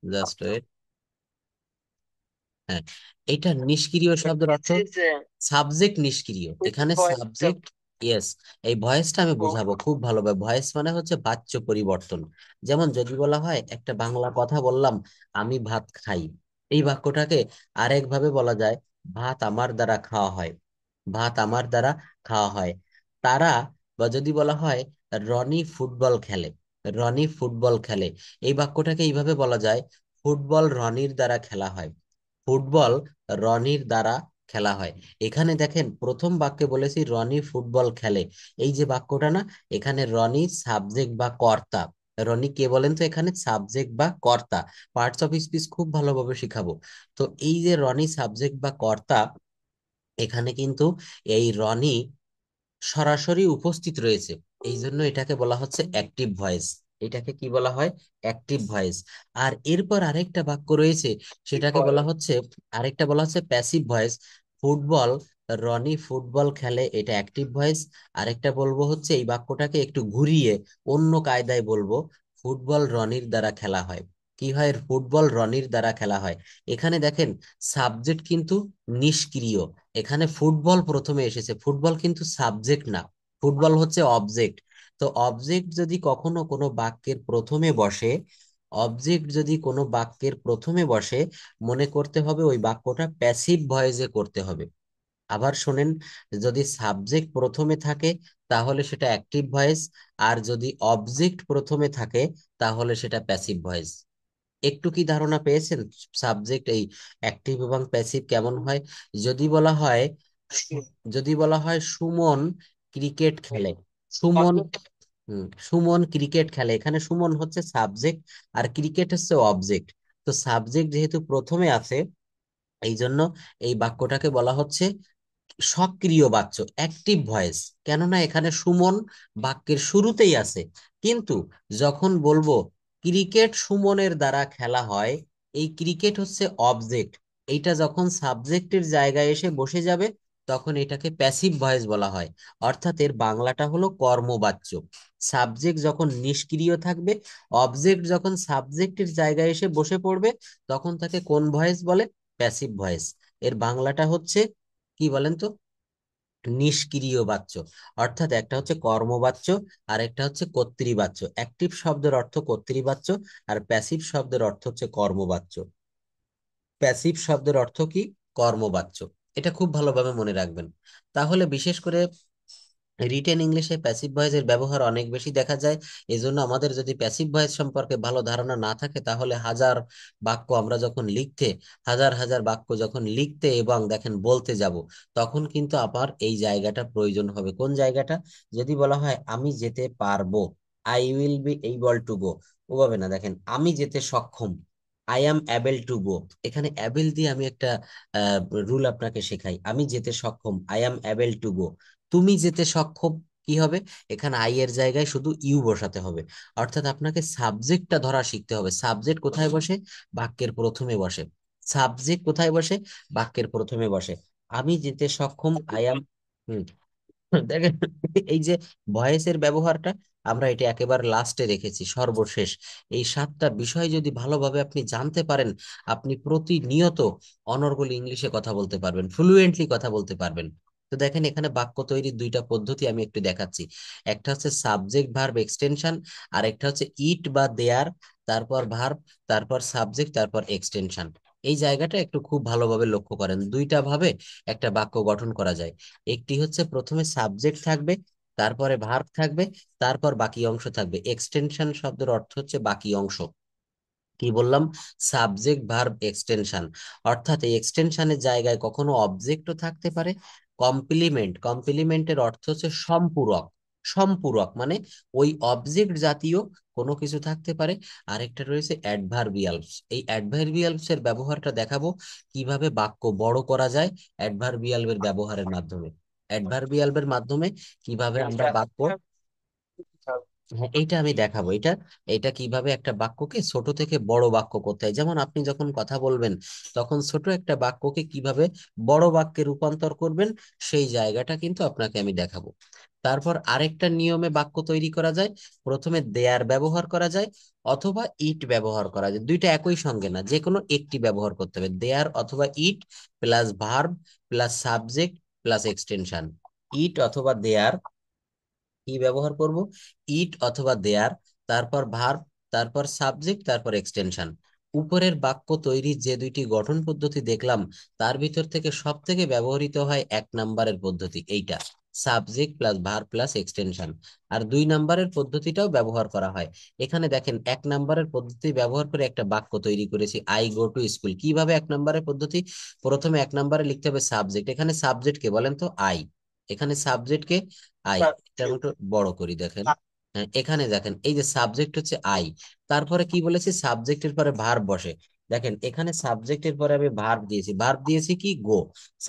জাস্ট ওয়েট, হ্যাঁ, এটা নিষ্ক্রিয় শব্দের অর্থ যে সাবজেক্ট নিষ্ক্রিয়, এখানে ভয়েসটা। সাবজেক্ট। ইয়েস, এই ভয়েসটা আমি বুঝাবো খুব ভালোভাবে। ভয়েস মানে হচ্ছে বাচ্য পরিবর্তন। যেমন যদি বলা হয়, একটা বাংলা কথা বললাম, আমি ভাত খাই, এই বাক্যটাকে আরেক ভাবে বলা যায়, ভাত আমার দ্বারা খাওয়া হয়, ভাত আমার দ্বারা খাওয়া হয়। তারা, বা যদি বলা হয় রনি ফুটবল খেলে, রনি ফুটবল খেলে, এই বাক্যটাকে এইভাবে বলা যায়, ফুটবল রনির দ্বারা খেলা হয়, ফুটবল রনির দ্বারা খেলা হয়। এখানে দেখেন প্রথম বাক্যে বলেছি রনি ফুটবল খেলে, এই যে বাক্যটা না, এখানে রনি সাবজেক্ট বা কর্তা। রনি কে বলেন তো? এখানে সাবজেক্ট বা কর্তা। পার্টস অফ স্পিচ খুব ভালোভাবে শিখাবো। তো এই যে রনি সাবজেক্ট বা কর্তা, এখানে কিন্তু এই রনি সরাসরি উপস্থিত রয়েছে, এই জন্য এটাকে বলা হচ্ছে অ্যাক্টিভ ভয়েস। এটাকে কি বলা হয়? Active voice. আর এরপর আরেকটা বাক্য রয়েছে, সেটাকে বলা হচ্ছে, আরেকটা বলা হচ্ছে passive voice. Football, Roni football খেলে, এটা অ্যাক্টিভ ভয়েস। আরেকটা বলবো হচ্ছে, এই বাক্যটাকে একটু ঘুরিয়ে অন্য কায়দায় বলবো, ফুটবল রনির দ্বারা খেলা হয়। কি হয়? ফুটবল রনির দ্বারা খেলা হয়। এখানে দেখেন সাবজেক্ট কিন্তু নিষ্ক্রিয়, এখানে ফুটবল প্রথমে এসেছে, ফুটবল কিন্তু সাবজেক্ট না, ফুটবল হচ্ছে অবজেক্ট। তো অবজেক্ট যদি কখনো কোনো বাক্যের প্রথমে বসে, অবজেক্ট যদি কোনো বাক্যের প্রথমে বসে, মনে করতে হবে ওই বাক্যটা প্যাসিভ ভয়েসে করতে হবে। আবার শোনেন, যদি সাবজেক্ট প্রথমে থাকে তাহলে সেটা অ্যাক্টিভ ভয়েস, আর যদি অবজেক্ট প্রথমে থাকে তাহলে সেটা প্যাসিভ ভয়েস। একটু কি ধারণা পেয়েছেন সাবজেক্ট এই অ্যাক্টিভ এবং প্যাসিভ কেমন হয়? যদি বলা হয়, যদি বলা হয় সুমন ক্রিকেট খেলে, সুমন, সুমন ক্রিকেট খেলে, এখানে সুমন হচ্ছে সাবজেক্ট আর ক্রিকেট হচ্ছে অবজেক্ট। তো সাবজেক্ট যেহেতু প্রথমে আছে, এই জন্য এই বাক্যটাকে বলা হচ্ছে সক্রিয় বাচ্য, অ্যাক্টিভ ভয়েস। কেননা এখানে সুমন বাক্যের শুরুতেই আছে। কিন্তু যখন বলবো ক্রিকেট সুমনের দ্বারা খেলা হয়, এই ক্রিকেট হচ্ছে অবজেক্ট, এইটা যখন সাবজেক্টের জায়গায় এসে বসে যাবে, তখন এটাকে প্যাসিভ ভয়েস বলা হয়। অর্থাৎ এর বাংলাটা হলো কর্মবাচ্য। সাবজেক্ট যখন নিষ্ক্রিয় থাকবে, অবজেক্ট যখন সাবজেক্টের জায়গায় এসে বসে পড়বে, তখন তাকে কোন ভয়েস বলে? Passive voice. এর বাংলাটা হচ্ছে কি বলেন তো? নিষ্ক্রিয় বাচ্য। অর্থাৎ একটা হচ্ছে কর্মবাচ্য, আর একটা হচ্ছে কর্তৃবাচ্য। অ্যাক্টিভ শব্দের অর্থ কর্তৃবাচ্য, আর প্যাসিভ শব্দের অর্থ হচ্ছে কর্মবাচ্য। প্যাসিভ শব্দের অর্থ কি? কর্মবাচ্য। এটা খুব ভালোভাবে মনে রাখবেন। তাহলে বিশেষ করে রিটেন ইংলিশে প্যাসিভ ভয়েসের ব্যবহার অনেক বেশি দেখা যায়। এজন্য আমাদের যদি প্যাসিভ ভয়েস সম্পর্কে ভালো ধারণা না থাকে, তাহলে হাজার বাক্য আমরা যখন লিখতে, হাজার হাজার বাক্য যখন লিখতে এবং দেখেন বলতে যাব, তখন কিন্তু আবার এই জায়গাটা প্রয়োজন হবে। কোন জায়গাটা? যদি বলা হয় আমি যেতে পারবো, I will be able to go, ওভাবে না, দেখেন আমি যেতে সক্ষম, I am able to go. এখানে অ্যাবেল দিয়ে আমি একটা রুল আপনাকে শেখাই, আমি যেতে সক্ষম, I am able to go. তুমি যেতে সক্ষম, কি হবে? এখানে আই এর জায়গায় শুধু ইউ বসাতে হবে। অর্থাৎ আপনাকে সাবজেক্টটা ধরা শিখতে হবে। সাবজেক্ট কোথায় বসে? বাক্যের প্রথমে বসে। সাবজেক্ট কোথায় বসে? বাক্যের প্রথমে বসে। আমি যেতে সক্ষম, আই অ্যাম। দেখেন, এই যে ভয়েসের ব্যবহারটা, আমরা এটা একেবারে লাস্টে রেখেছি, সর্বশেষ। এই 7টা বিষয় যদি ভালোভাবে আপনি জানতে পারেন, আপনি প্রতিনিয়ত অনর্গল ইংলিশে কথা বলতে পারবেন, ফ্লুয়েন্টলি কথা বলতে পারবেন। তো দেখেন এখানে বাক্য তৈরির দুইটা পদ্ধতি আমি একটু দেখাচ্ছি। একটা হচ্ছে সাবজেক্ট ভার্ব এক্সটেনশন, আর একটা হচ্ছে ইট বা দেয়ার, তারপর ভার্ব, তারপর সাবজেক্ট, তারপর এক্সটেনশন। এই জায়গাটা একটু খুব ভালোভাবে লক্ষ্য করেন, দুইটা ভাবে একটা বাক্য গঠন করা যায়। একটি হচ্ছে প্রথমে সাবজেক্ট থাকবে, তারপরে ভার্ব থাকবে, তারপর বাকি অংশ থাকবে। এক্সটেনশন শব্দের অর্থ হচ্ছে বাকি অংশ। কি বললাম? Subject verb extension. অর্থাৎ এই এক্সটেনশনের জায়গায় কখনো অবজেক্টও থাকতে পারে, কমপ্লিমেন্ট, কমপ্লিমেন্টের অর্থ হচ্ছে সম্পূরক। সম্পূরক মানে ওই অবজেক্ট জাতীয় কোনো কিছু থাকতে পারে। আরেকটা রয়েছে অ্যাডভার্বিয়ালস। এই অ্যাডভার্বিয়ালস এর ব্যবহারটা দেখাবো কিভাবে বাক্য বড় করা যায় অ্যাডভার্বিয়াল এর ব্যবহারের মাধ্যমে। অ্যাডভার্বিয়াল এর মাধ্যমে কিভাবে আমরা বাক্য, হ্যাঁ এইটা আমি দেখাবো। এটা এটা কিভাবে একটা বাক্যকে ছোট থেকে বড় বাক্য করতে হয়। যেমন আপনি যখন কথা বলবেন তখন ছোট একটা বাক্যকে কিভাবে বড় বাক্যে রূপান্তর করবেন সেই জায়গাটা কিন্তু আপনাকে আমি দেখাবো। তারপর আরেকটা নিয়মে বাক্য তৈরি করা যায়। প্রথমে দেয়ার ব্যবহার করা যায় অথবা ইট ব্যবহার করা যায়। দুইটা একই সঙ্গে না, যে কোনো একটি ব্যবহার করতে হবে। দেয়ার অথবা it plus verb plus subject plus extension. It অথবা দেয়ার, কি ব্যবহার করব? ইট অথবা দেয়ার, তারপর ভার্ব, তারপর সাবজেক্ট, তারপর এক্সটেনশন। উপরের বাক্য তৈরির যে দুইটি গঠন পদ্ধতি দেখলাম তার ভিতর থেকে সব থেকে ব্যবহৃত হয় 1 নম্বরের পদ্ধতি, এইটা subject plus verb plus extension. আর 2 নম্বরের পদ্ধতিটাও ব্যবহার করা হয়। এখানে দেখেন 1 নম্বরের পদ্ধতি ব্যবহার করে একটা বাক্য তৈরি করেছি, আই গো টু স্কুল। কিভাবে 1 নম্বরের পদ্ধতি? প্রথমে 1 নম্বরে লিখতে হবে সাবজেক্ট। এখানে সাবজেক্ট কে বলেন তো? আই। এখানে সাবজেক্ট কে? আই। এটা আমি একটু বড় করি দেখেন। হ্যাঁ, এখানে দেখেন এই যে সাবজেক্ট হচ্ছে আই। তারপরে কি বলেছি? সাবজেক্টের পরে ভার্ব বসে। দেখেন এখানে সাবজেক্টের পরে আমি ভার্ব দিয়েছি। ভার্ব দিয়েছি কি? গো।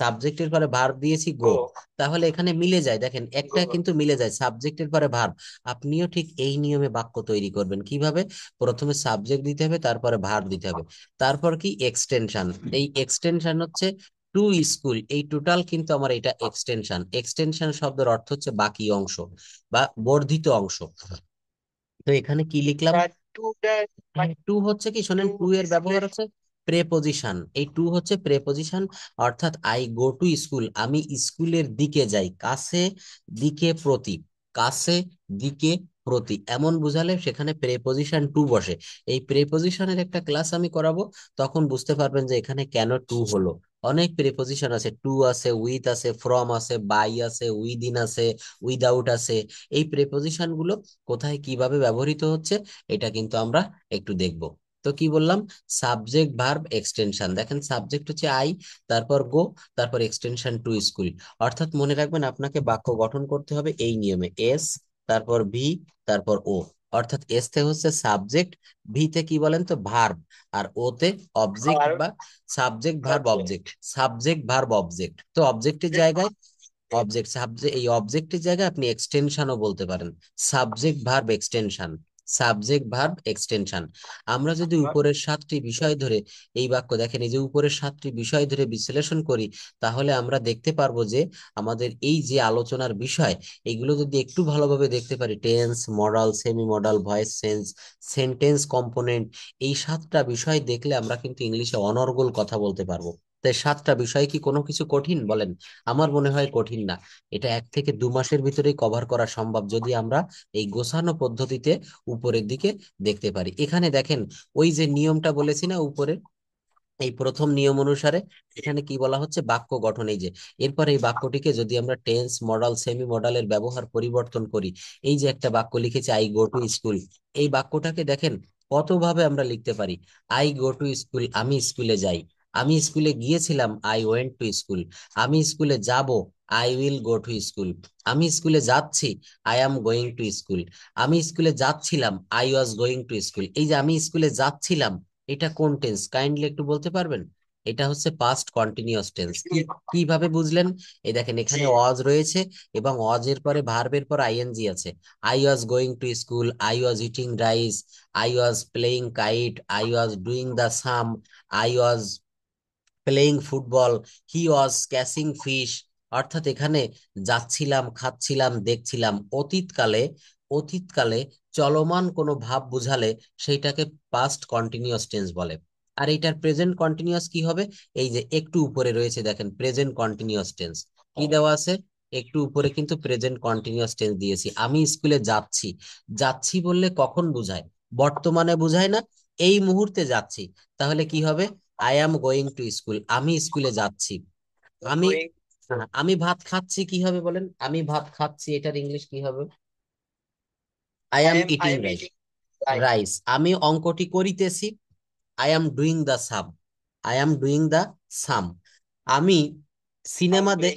সাবজেক্টের পরে ভার্ব দিয়েছি গো। তাহলে এখানে মিলে যায়, দেখেন একটা কিন্তু মিলে যায়, সাবজেক্টের পরে ভার্ব। আপনিও ঠিক এই নিয়মে বাক্য তৈরি করবেন। কিভাবে? প্রথমে সাবজেক্ট দিতে হবে, তারপরে ভার্ব দিতে হবে, তারপর কি? এক্সটেনশন। এই এক্সটেনশন হচ্ছে টু স্কুল। এই টোটাল কিন্তু আমার এটা এক্সটেনশন। এক্সটেনশন শব্দের অর্থ হচ্ছে বাকি অংশ বা বর্ধিত অংশ। তো এখানে কি লিখলাম? টু হচ্ছে কি, শোনেন, টু এর ব্যবহার হচ্ছে প্রেপোজিশন। এই টু হচ্ছে প্রেপোজিশন। অর্থাৎ আই গো টু স্কুল, আমি স্কুলের দিকে যাই। কাছে, দিকে, প্রতি। কাছে, দিকে, প্রতি এমন বুঝালে সেখানে প্রেপোজিশন টু বসে। এই প্রেপোজিশনের একটা ক্লাস আমি করাবো, তখন বুঝতে পারবেন যে এখানে কেন টু হলো। অনেক প্রেপোজিশন আছে, টু আছে, উইথ আছে, ফ্রম আছে, বাই আছে, উইদিন আছে, উইদাউট আছে। এই প্রেপোজিশন গুলো কোথায় কিভাবে ব্যবহৃত হচ্ছে এটা কিন্তু আমরা একটু দেখব। তো কি বললাম? Subject verb extension. দেখেন সাবজেক্ট হচ্ছে আই, তারপর গো, তারপর এক্সটেনশন টু স্কুল। অর্থাৎ মনে রাখবেন আপনাকে বাক্য গঠন করতে হবে এই নিয়মে, এস, তারপর ভি, তারপর ও। অর্থাৎ এস তে হচ্ছে সাবজেক্ট, ভি তে কি বলেন তো? ভার্ব, আর ও তে অবজেক্ট বা subject verb object. Subject verb object, তো অবজেক্টের জায়গায় অবজেক্ট, সাবজেক্ট, এই অবজেক্টের জায়গায় আপনি এক্সটেনশনও বলতে পারেন। Subject verb extension, subject verb extension. আমরা যদি উপরের 7টি বিষয় ধরে এই বাক্য, দেখেন এই যে উপরের 7টি বিষয় ধরে বিশ্লেষণ করি, তাহলে আমরা দেখতে পারবো যে আমাদের এই যে আলোচনার বিষয়, এগুলো যদি একটু ভালোভাবে দেখতে পারি, tense, modal, semi modal, voice change, sentence component, এই 7টা বিষয় দেখলে আমরা কিন্তু ইংলিশে অনর্গল কথা বলতে পারবো। তাই 7টা বিষয় কি কোনো কিছু কঠিন বলেন? আমার মনে হয় কঠিন না। এটা 1 থেকে 2 মাসের ভিতরেই কভার করা সম্ভব যদি আমরা এই গোছানো পদ্ধতিতে উপরের দিকে দেখতে পারি। এখানে দেখেন ওই যে নিয়মটা বলেছি না উপরে, এই প্রথম নিয়ম অনুসারে এখানে কি বলা হচ্ছে? বাক্য গঠন। এই যে এরপর এই বাক্যটিকে যদি আমরা টেন্স, মডাল, সেমি মডালের ব্যবহার পরিবর্তন করি, এই যে একটা বাক্য লিখেছে আই গো টু স্কুল, এই বাক্যটাকে দেখেন কতভাবে আমরা লিখতে পারি। আই গো টু স্কুল, আমি স্কুলে যাই। আমি স্কুলে গিয়েছিলাম, আই ওয়েন্ট টু স্কুল। আমি স্কুলে যাব, I will go to school. আমি স্কুলে যাচ্ছি, I am going to school. আমি স্কুলে যাচ্ছিলাম, I was going to school. এই যে আমি স্কুলে যাচ্ছিলাম, এটা কোন টেন্স কাইন্ডলি একটু বলতে পারবেন? এটা হচ্ছে পাস্ট কন্টিনিউয়াস টেন্স। কিভাবে বুঝলেন? এই দেখেন এখানে ওয়াজ রয়েছে এবং ওয়াজ এর পরে ভার্বের পর আইএনজি আছে। I was going to school, I was eating rice, I was playing kite, I was doing the some, I was playing football, he was catching fish. অর্থাৎ এখানে যাচ্ছিলাম, খাচ্ছিলাম, দেখছিলাম। অতীতকালে, অতীতকালে চলমান কোনো ভাব বুঝালে সেইটাকে পাস্ট কন্টিনিউয়াস টেন্স বলে। আর এইটার প্রেজেন্ট কন্টিনিউয়াস কি হবে? এই যে একটু উপরে রয়েছে দেখেন প্রেজেন্ট কন্টিনিউয়াস টেন্স। কি দেওয়া আছে? একটু উপরে কিন্তু প্রেজেন্ট কন্টিনিউয়াস টেন্স দিয়েছি। আমি স্কুলে যাচ্ছি, যাচ্ছি বললে কখন বুঝায়? বর্তমানে বুঝায় না? এই মুহূর্তে যাচ্ছি। তাহলে কি হবে? I am going to school, আমি স্কুলে যাচ্ছি। আমি, হ্যাঁ, আমি ভাত খাচ্ছি, কি হবে বলেন? আমি ভাত খাচ্ছি, এটার ইংলিশ কি হবে? I am eating rice. Rice. আমি অঙ্কটি করিতেছি, I am doing the some. I am doing the same. আমি সিনেমা অঙ্কলিং।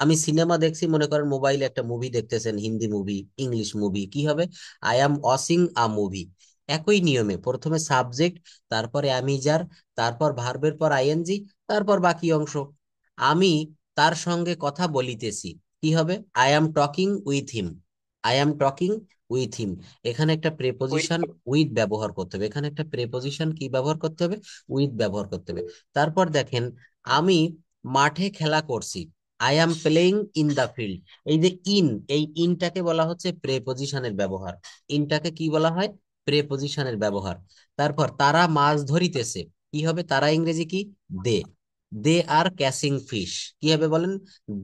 আমি সিনেমা দেখছি, মনে করেন মোবাইলে একটা মুভি দেখতেছেন, হিন্দি মুভি, ইংলিশ মুভি, কি হবে? I am watching a movie. একই নিয়মে প্রথমে সাবজেক্ট, তারপরে অ্যামিজার, তারপর ভার্বের পর আইএনজি, তারপর বাকি অংশ। আমি তার সঙ্গে কথা বলিতেছি, কি হবে? I am talking with him. I am talking with him. এখানে একটা উইথ। প্রেপোজিশন উইথ ব্যবহার করতে হবে, এখানে একটা প্রেপোজিশন কি ব্যবহার করতে হবে? উইথ ব্যবহার করতে হবে। তারপর দেখেন, আমি মাঠে খেলা করছি, I am playing in the field. এই যে ইন, এই ইনটাকে বলা হচ্ছে প্রেপোজিশনের ব্যবহার। ইনটাকে কি বলা হয়? প্রেপোজিশনের ব্যবহার। তারপর তারা মাছ ধরিতেছে, কি হবে? তারা ইংরেজি কি? দে। দে আর ক্যাচিং ফিশ। কি হবে বলেন?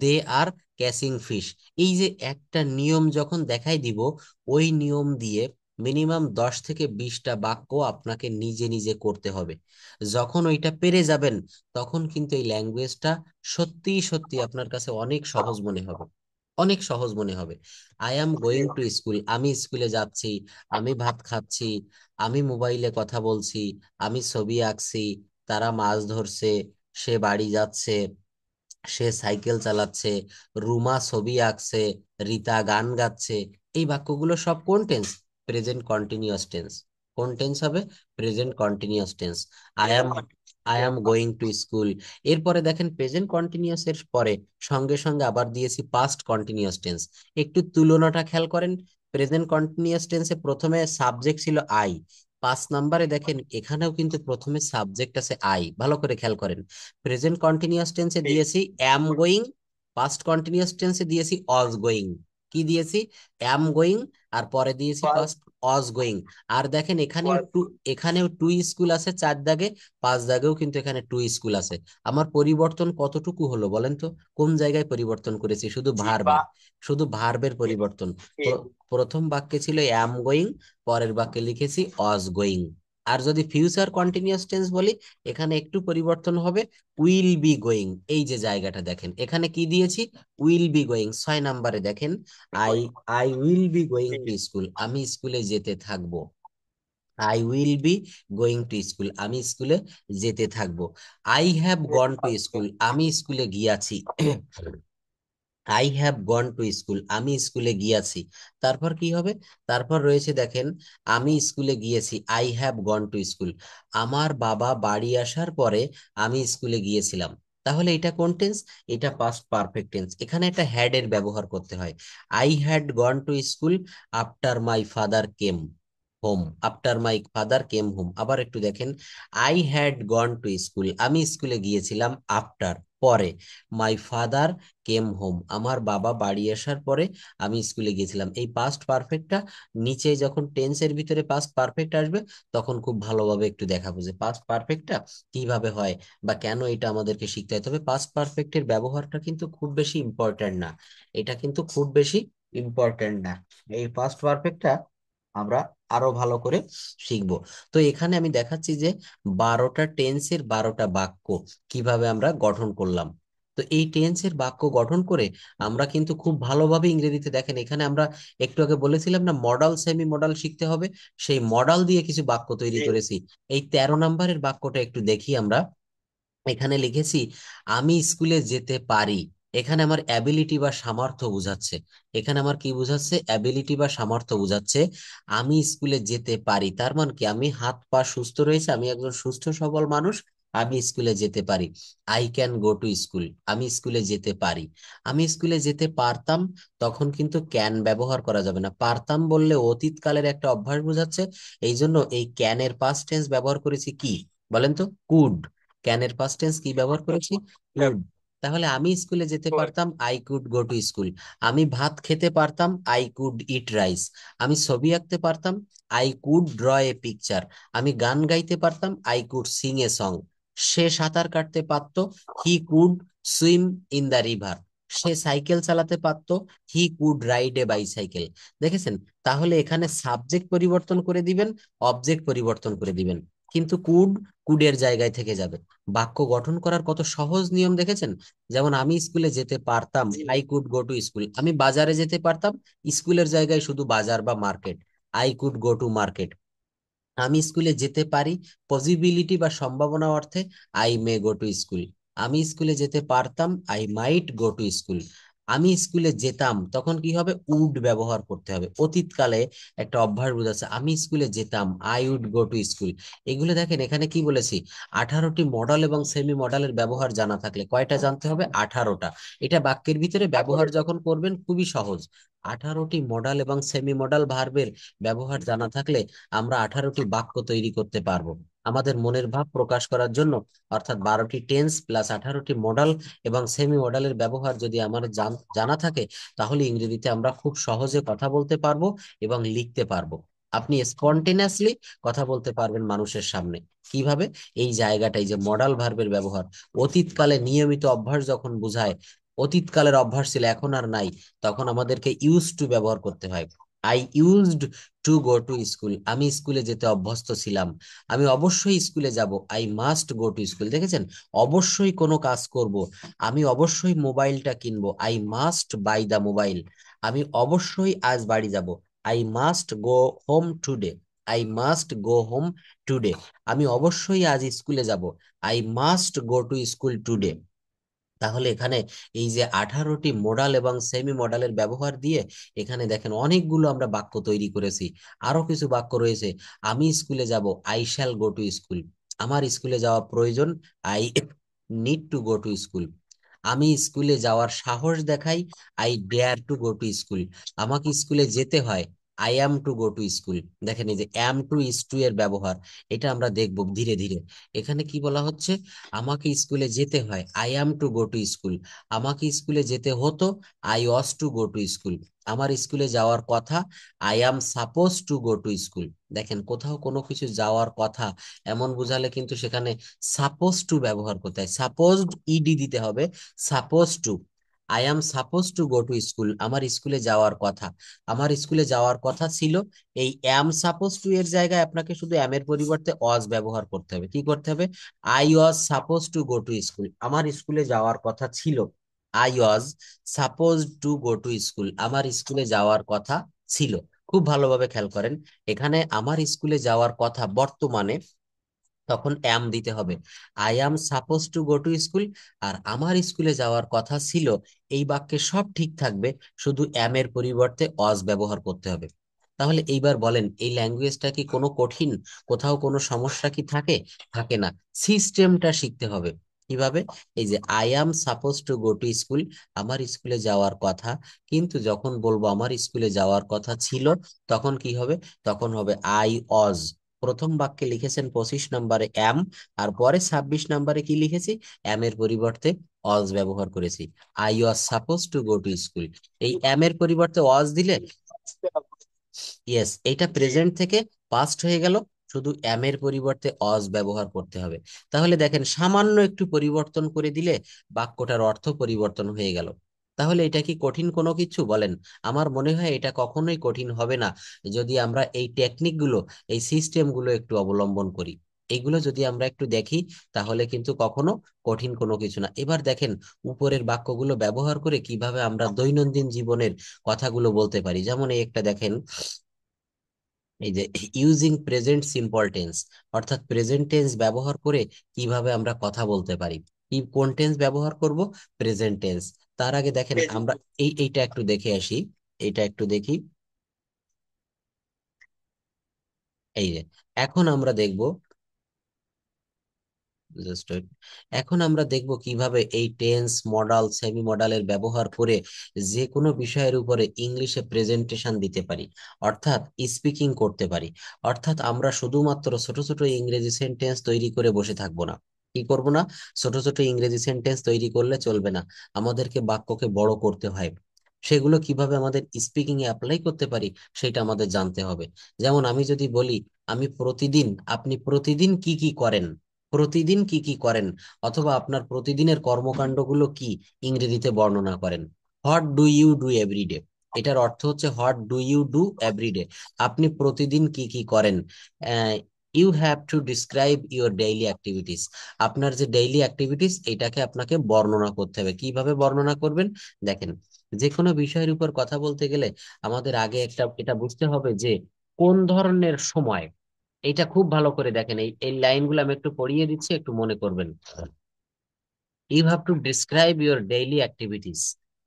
দে আর ক্যাচিং ফিশ। এই যে একটা নিয়ম যখন দেখাই দিব, ওই নিয়ম দিয়ে মিনিমাম 10 থেকে 20টা বাক্য আপনাকে নিজে নিজে করতে হবে। যখন ওইটা পেরে যাবেন, তখন কিন্তু এই ল্যাঙ্গুয়েজটা সত্যি সত্যি আপনার কাছে অনেক সহজ মনে হবে, অনেক সহজ মনে হবে। I am going to school, আমি স্কুলে যাচ্ছি, আমি ভাত খাচ্ছি, আমি মোবাইলে কথা বলছি, আমি ছবি আঁকছি, তারা মাছ ধরছে, সে বাড়ি যাচ্ছে, সে সাইকেল চালাচ্ছে, রুমা ছবি আঁকছে, রিতা গান গাচ্ছে। এই বাক্যগুলো সব কোন টেন্স? Present continuous tense. কোন টেন্স হবে? Present continuous tense. I am going to school. এরপরে দেখেন প্রেজেন্ট কন্টিনিউয়াস এর পরে সঙ্গে সঙ্গে আবার দিয়েছি পাস্ট কন্টিনিউয়াস টেন্স। একটু তুলনাটা খেয়াল করেন। প্রেজেন্ট কন্টিনিউয়াস টেন্সে প্রথমে সাবজেক্ট ছিল আই, 5 নম্বরে দেখেন এখানেও কিন্তু প্রথমে সাবজেক্ট আছে আই, ভালো করে খেয়াল করেন। প্রেজেন্ট কন্টিনিউয়াস টেন্সে দিয়েছি অ্যাম গোয়িং, পাস্ট কন্টিনিউয়াস টেন্সে দিয়েছি অজ গোয়িং। কি দিয়েছি? অ্যাম গোয়িং, আর পরে দিয়েছি পাস্ট অজ গোয়িং। আর দেখেন এখানেও টু স্কুল আছে 4 দাগে, 5 দাগেও কিন্তু এখানে টু স্কুল আছে। আমার পরিবর্তন কতটুকু হলো বলেন তো? কোন জায়গায় পরিবর্তন করেছি? শুধু ভার্বে, শুধু ভার্বের পরিবর্তন। প্রথম বাক্যে ছিল অ্যাম গোয়িং, পরের বাক্যে লিখেছি অজ গোয়িং। আর যদি ফিউচার কন্টিনিউয়াস টেন্স বলি, এখানে একটু পরিবর্তন হবে, উইল বি গোয়িং। এই যে জায়গাটা দেখেন, এখানে কি দিয়েছি? Will be going. 6 নম্বরে দেখেন, I I will be going to school, আমি স্কুলে যেতে থাকবো। I will be going to school, আমি স্কুলে যেতে থাকবো। I have gone to school, আমি স্কুলে গিয়াছি। I have gone to school, আমি স্কুলে গিয়েছি। তারপর কি হবে? তারপর রয়েছে দেখেন, আমি স্কুলে গিয়েছি, I have gone to school. আমার বাবা বাড়ি আসার পরে আমি স্কুলে গিয়েছিলাম। তাহলে এটা কোন টেন্স? এটা পাস্ট পারফেক্ট টেন্স। এখানে একটা হ্যাড এর ব্যবহার করতে হয়। I had gone to school after my father came home. After my father came home. আবার একটু দেখেন, I had gone to school, আমি স্কুলে গিয়েছিলাম, আফটার পরে, মাই ফাদার কেম হোম, আমার বাবা বাড়ি আসার পরে আমি স্কুলে গিয়েছিলাম। এই পাস্ট পারফেক্টটা নিচে যখন টেন্সের ভিতরে পাস্ট পারফেক্ট আসবে, তখন খুব ভালোভাবে একটু দেখাবো যে পাস্ট পারফেক্টটা কিভাবে হয় বা কেন এটা আমাদেরকে শিখতে হয়। তবে পাস্ট পারফেক্টের ব্যবহারটা কিন্তু খুব বেশি ইম্পর্ট্যান্ট না, এটা কিন্তু খুব বেশি ইম্পর্ট্যান্ট না। এই পাস্ট পারফেক্টটা আমরা আরো ভালো করে শিখবো। তো এখানে আমি দেখাচ্ছি যে 12টা টেন্সের 12টা বাক্য কিভাবে আমরা গঠন করলাম। তো এই টেন্সের বাক্য গঠন করে আমরা কিন্তু খুব ভালোভাবে ইংরেজিতে, দেখেন এখানে আমরা একটু আগে বলেছিলাম না মডাল সেমি মডাল শিখতে হবে, সেই মডাল দিয়ে কিছু বাক্য তৈরি করেছি। এই 13 নম্বরের বাক্যটা একটু দেখি আমরা। এখানে লিখেছি, আমি স্কুলে যেতে পারি। এখানে আমার অ্যাবিলিটি বা সামর্থ্য বোঝাচ্ছে। এখানে আমার কি বোঝাচ্ছে? অ্যাবিলিটি বা সামর্থ্য বোঝাচ্ছে। আমি স্কুলে যেতে পারি তার মানে কি? আমি হাত পা সুস্থ রয়েছে, আমি একজন সুস্থ সবল মানুষ, আমি স্কুলে যেতে পারি। I can go to school, আমি স্কুলে যেতে পারি। আমি স্কুলে যেতে পারতাম, তখন কিন্তু ক্যান ব্যবহার করা যাবে না। পারতাম বললে অতীতকালের একটা অভ্যাস বোঝাচ্ছে, এই জন্য এই ক্যানের পাস্ট টেন্স ব্যবহার করেছি কি বলেন তো? কুড। ক্যানের পাস্ট টেন্স কি ব্যবহার করেছি? কুড। তাহলে আমি স্কুলে যেতে পারতাম, I could go to school. আমি ভাত খেতে পারতাম, আই কুড ইট রাইস। আমি ছবি আঁকতে পারতাম, I could draw a picture. আমি গান গাইতে পারতাম, I could sing a song. সে সাঁতার কাটতে পারতো, he could swim in the river. সে সাইকেল চালাতে পারতো, he could ride a bicycle. দেখেছেন? তাহলে এখানে সাবজেক্ট পরিবর্তন করে দিবেন, অবজেক্ট পরিবর্তন করে দিবেন, কিন্তু কুড কুডের জায়গায় থেকে যাবে। বাক্য গঠন করার কত সহজ নিয়ম দেখেছেন? যেমন আমি স্কুলে যেতে পারতাম, I could go to school. আমি বাজারে যেতে পারতাম, স্কুলের জায়গায় শুধু বাজার বা market, I could go to market. আমি স্কুলে যেতে পারি, পসিবিলিটি বা সম্ভাবনা অর্থে, I may go to school. আমি স্কুলে যেতে পারতাম, I might go to school. আমি স্কুলে যেতাম, তখন কি হবে, উড ব্যবহার করতে হবে। অতীতকালে একটা অভ্যাস বোঝাচ্ছে, আমি স্কুলে যেতাম, I would go to school. এগুলো দেখেন এখানে কি বলেছি, 18টি মডেল এবং সেমি মডেলের ব্যবহার জানা থাকলে কয়টা জানতে হবে, 18টা। এটা বাক্যের ভিতরে ব্যবহার যখন করবেন খুবই সহজ। 18টি মডেল এবং সেমি মডেল ভার্বের ব্যবহার জানা থাকলে আমরা 18টি বাক্য তৈরি করতে পারবো আমাদের মনের ভাব প্রকাশ করার জন্য। অর্থাৎ 12টি টেন্স প্লাস 18টি মডেল এবং সেমি মডেলের ব্যবহার যদি আমার জানা থাকে, তাহলে ইংরেজিতে আমরা খুব সহজে কথা বলতে পারবো এবং লিখতে পারবো। আপনি স্পন্টেনিয়াসলি কথা বলতে পারবেন মানুষের সামনে। কিভাবে? এই জায়গাটাই যে মডাল ভার্বের ব্যবহার, অতীতকালে নিয়মিত অভ্যাস যখন বোঝায়, অতীতকালের অভ্যাস ছিল এখন আর নাই, তখন আমাদেরকে ইউজ টু ব্যবহার করতে হয়। I used to go to school, আমি স্কুলে যেতে অভ্যস্ত ছিলাম। আমি অবশ্যই স্কুলে যাব, I must go to school. দেখেছেন, অবশ্যই কোনো কাজ করব, আমি অবশ্যই মোবাইলটা কিনবো, I must buy the mobile. আমি অবশ্যই আজ বাড়ি যাব, I must go home today. I must go home today. আমি অবশ্যই আজ স্কুলে যাব, I must go to school today. তাহলে এখানে এই যে 18টি মডাল এবং সেমি মডালের ব্যবহার দিয়ে এখানে দেখেন অনেকগুলো আমরা বাক্য তৈরি করেছি। আরো কিছু বাক্য রয়েছে, আমি স্কুলে যাব, I shall go to school. আমার স্কুলে যাওয়া প্রয়োজন, I need to go to school. আমি স্কুলে যাওয়ার সাহস দেখাই, I dare to go to school. আমাকে স্কুলে যেতে হয়, I am to go to school. দেখেন এই যে অ্যাম টু ইস টু এর ব্যবহার, এটা আমরা দেখব ধীরে ধীরে। এখানে কি বলা হচ্ছে, আমাকে স্কুলে যেতে হয়, I am to go to school. আমাকে স্কুলে যেতে হতো, I was two go to school. আমার স্কুলে যাওয়ার কথা, I am suppose to go to school. দেখেন কোথাও কোনো কিছু যাওয়ার কথা এমন বোঝালে কিন্তু সেখানে সাপোজ টু ব্যবহার করতে হয়, সাপোজড ইডি দিতে হবে, suppose two. I am suppose to go to school, আমার স্কুলে যাওয়ার কথা, আমার স্কুলে যাওয়ার কথা ছিল। এই অ্যাম সাপোজ টু এর জায়গায় আপনাকে শুধু অ্যাম এর পরিবর্তে ওয়াজ ব্যবহার করতে হবে। কি করতে হবে, I was suppose to go to school, আমার স্কুলে যাওয়ার কথা ছিল। I was suppose to go to school, আমার স্কুলে যাওয়ার কথা ছিল। খুব ভালোভাবে খেয়াল করেন, এখানে আমার স্কুলে যাওয়ার কথা বর্তমানে, তখন অ্যাম দিতে হবে। I am suppose to go to school. আর আমার স্কুলে যাওয়ার কথা ছিল, এই বাক্যে সব ঠিক থাকবে, শুধু অ্যাম এর পরিবর্তে অজ ব্যবহার করতে হবে। তাহলে এইবার বলেন, এই ল্যাঙ্গুয়েজটা কি কোনো কঠিন? কোথাও কোনো সমস্যা কি থাকে? থাকে না। সিস্টেমটা শিখতে হবে। কিভাবে? এই যে I am suppose to go to school, আমার স্কুলে যাওয়ার কথা, কিন্তু যখন বলবো আমার স্কুলে যাওয়ার কথা ছিল, তখন কি হবে, তখন হবে আই অজ। প্রথম বাক্যে লিখেছেন 25 নম্বরে অ্যাম, আর পরে 26 নম্বরে কি লিখেছি, অ্যাম এর পরিবর্তে অজ ব্যবহার করেছি। I was suppose to go to school. এই অ্যাম এর পরিবর্তে অজ দিলে, ইয়েস, এইটা প্রেজেন্ট থেকে পাস্ট হয়ে গেল, শুধু অ্যাম এর পরিবর্তে অজ ব্যবহার করতে হবে। তাহলে দেখেন সামান্য একটু পরিবর্তন করে দিলে বাক্যটার অর্থ পরিবর্তন হয়ে গেল। তাহলে এটা কি কঠিন কোনো কিছু বলেন? আমার মনে হয় এটা কখনোই কঠিন হবে না, যদি আমরা এই টেকনিক গুলো, এই সিস্টেম গুলো একটু অবলম্বন করি। এইগুলো যদি আমরা একটু দেখি, তাহলে কিন্তু কখনো কঠিন কোনো কিছু না। এবার দেখেন উপরের বাক্যগুলো ব্যবহার করে কিভাবে আমরা দৈনন্দিন জীবনের কথাগুলো বলতে পারি। যেমন এই একটা দেখেন, এই যে ইউজিং প্রেজেন্ট সিম্পল টেন্স, অর্থাৎ প্রেজেন্ট টেন্স ব্যবহার করে কিভাবে আমরা কথা বলতে পারি। কি কোন টেন্স ব্যবহার করব, প্রেজেন্ট টেন্স। তার আগে দেখেন আমরা এইটা একটু দেখে আসি, এইটা একটু দেখি। এই যে এখন আমরা দেখব, জাস্ট ওয়েট। এখন আমরা দেখব কিভাবে এই টেন্স, মডাল, সেমি মডালের ব্যবহার করে যে কোনো বিষয়ের উপরে ইংলিশে প্রেজেন্টেশন দিতে পারি, অর্থাৎ স্পিকিং করতে পারি। অর্থাৎ আমরা শুধুমাত্র ছোট ছোট ইংরেজি সেন্টেন্স তৈরি করে বসে থাকবো না। কি করব না, ছোট ছোট ইংরেজি সেন্টেন্স তৈরি করলে চলবে না, আমাদেরকে বাক্যকে বড় করতে হয়। সেগুলো কিভাবে আমাদের স্পিকিং এ অ্যাপ্লাই করতে পারি, সেটা আমাদের জানতে হবে। যেমন আমি যদি বলি, আমি প্রতিদিন, আপনি প্রতিদিন কি কি করেন, প্রতিদিন কি কি করেন, অথবা আপনার প্রতিদিনের কর্মকাণ্ডগুলো কি, ইংরেজিতে বর্ণনা করেন। What do you do everyday, এটার অর্থ হচ্ছে what do you do everyday, আপনি প্রতিদিন কি কি করেন। You have to describe your daily activities, আপনার যে ডেইলি অ্যাক্টিভিটিস এটাকে আপনাকে বর্ণনা করতে হবে। কিভাবে বর্ণনা করবেন, দেখেন, যে কোনো বিষয়ের উপর কথা বলতে গেলে আমাদের আগে একটা এটা বুঝতে হবে যে কোন ধরনের সময়। এটা খুব ভালো করে দেখেন, এই এই লাইনগুলো আমি একটু পড়িয়ে দিচ্ছি, একটু মনে করবেন। You have to describe your daily activities.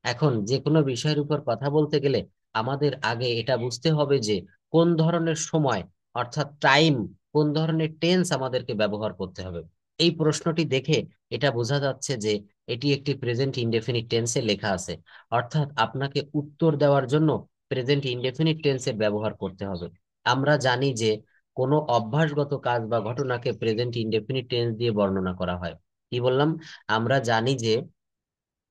এখন যে কোনো বিষয়ের উপর কথা বলতে গেলে আমাদের আগে এটা বুঝতে হবে যে কোন ধরনের সময়, অর্থাৎ টাইম, কোন ধরনের টেন্স আমাদেরকে ব্যবহার করতে হবে। এই প্রশ্নটি দেখে এটা বোঝা যাচ্ছে যে এটি একটি প্রেজেন্ট ইনডেফিনিট টেন্সে লেখা আছে, অর্থাৎ আপনাকে উত্তর দেওয়ার জন্য প্রেজেন্ট ইনডেফিনিট টেন্সের ব্যবহার করতে হবে। আমরা জানি যে কোনো অভ্যাসগত কাজ বা ঘটনাকে প্রেজেন্ট ইনডেফিনিট টেন্স দিয়ে বর্ণনা করা হয়। কি বললাম? আমরা জানি যে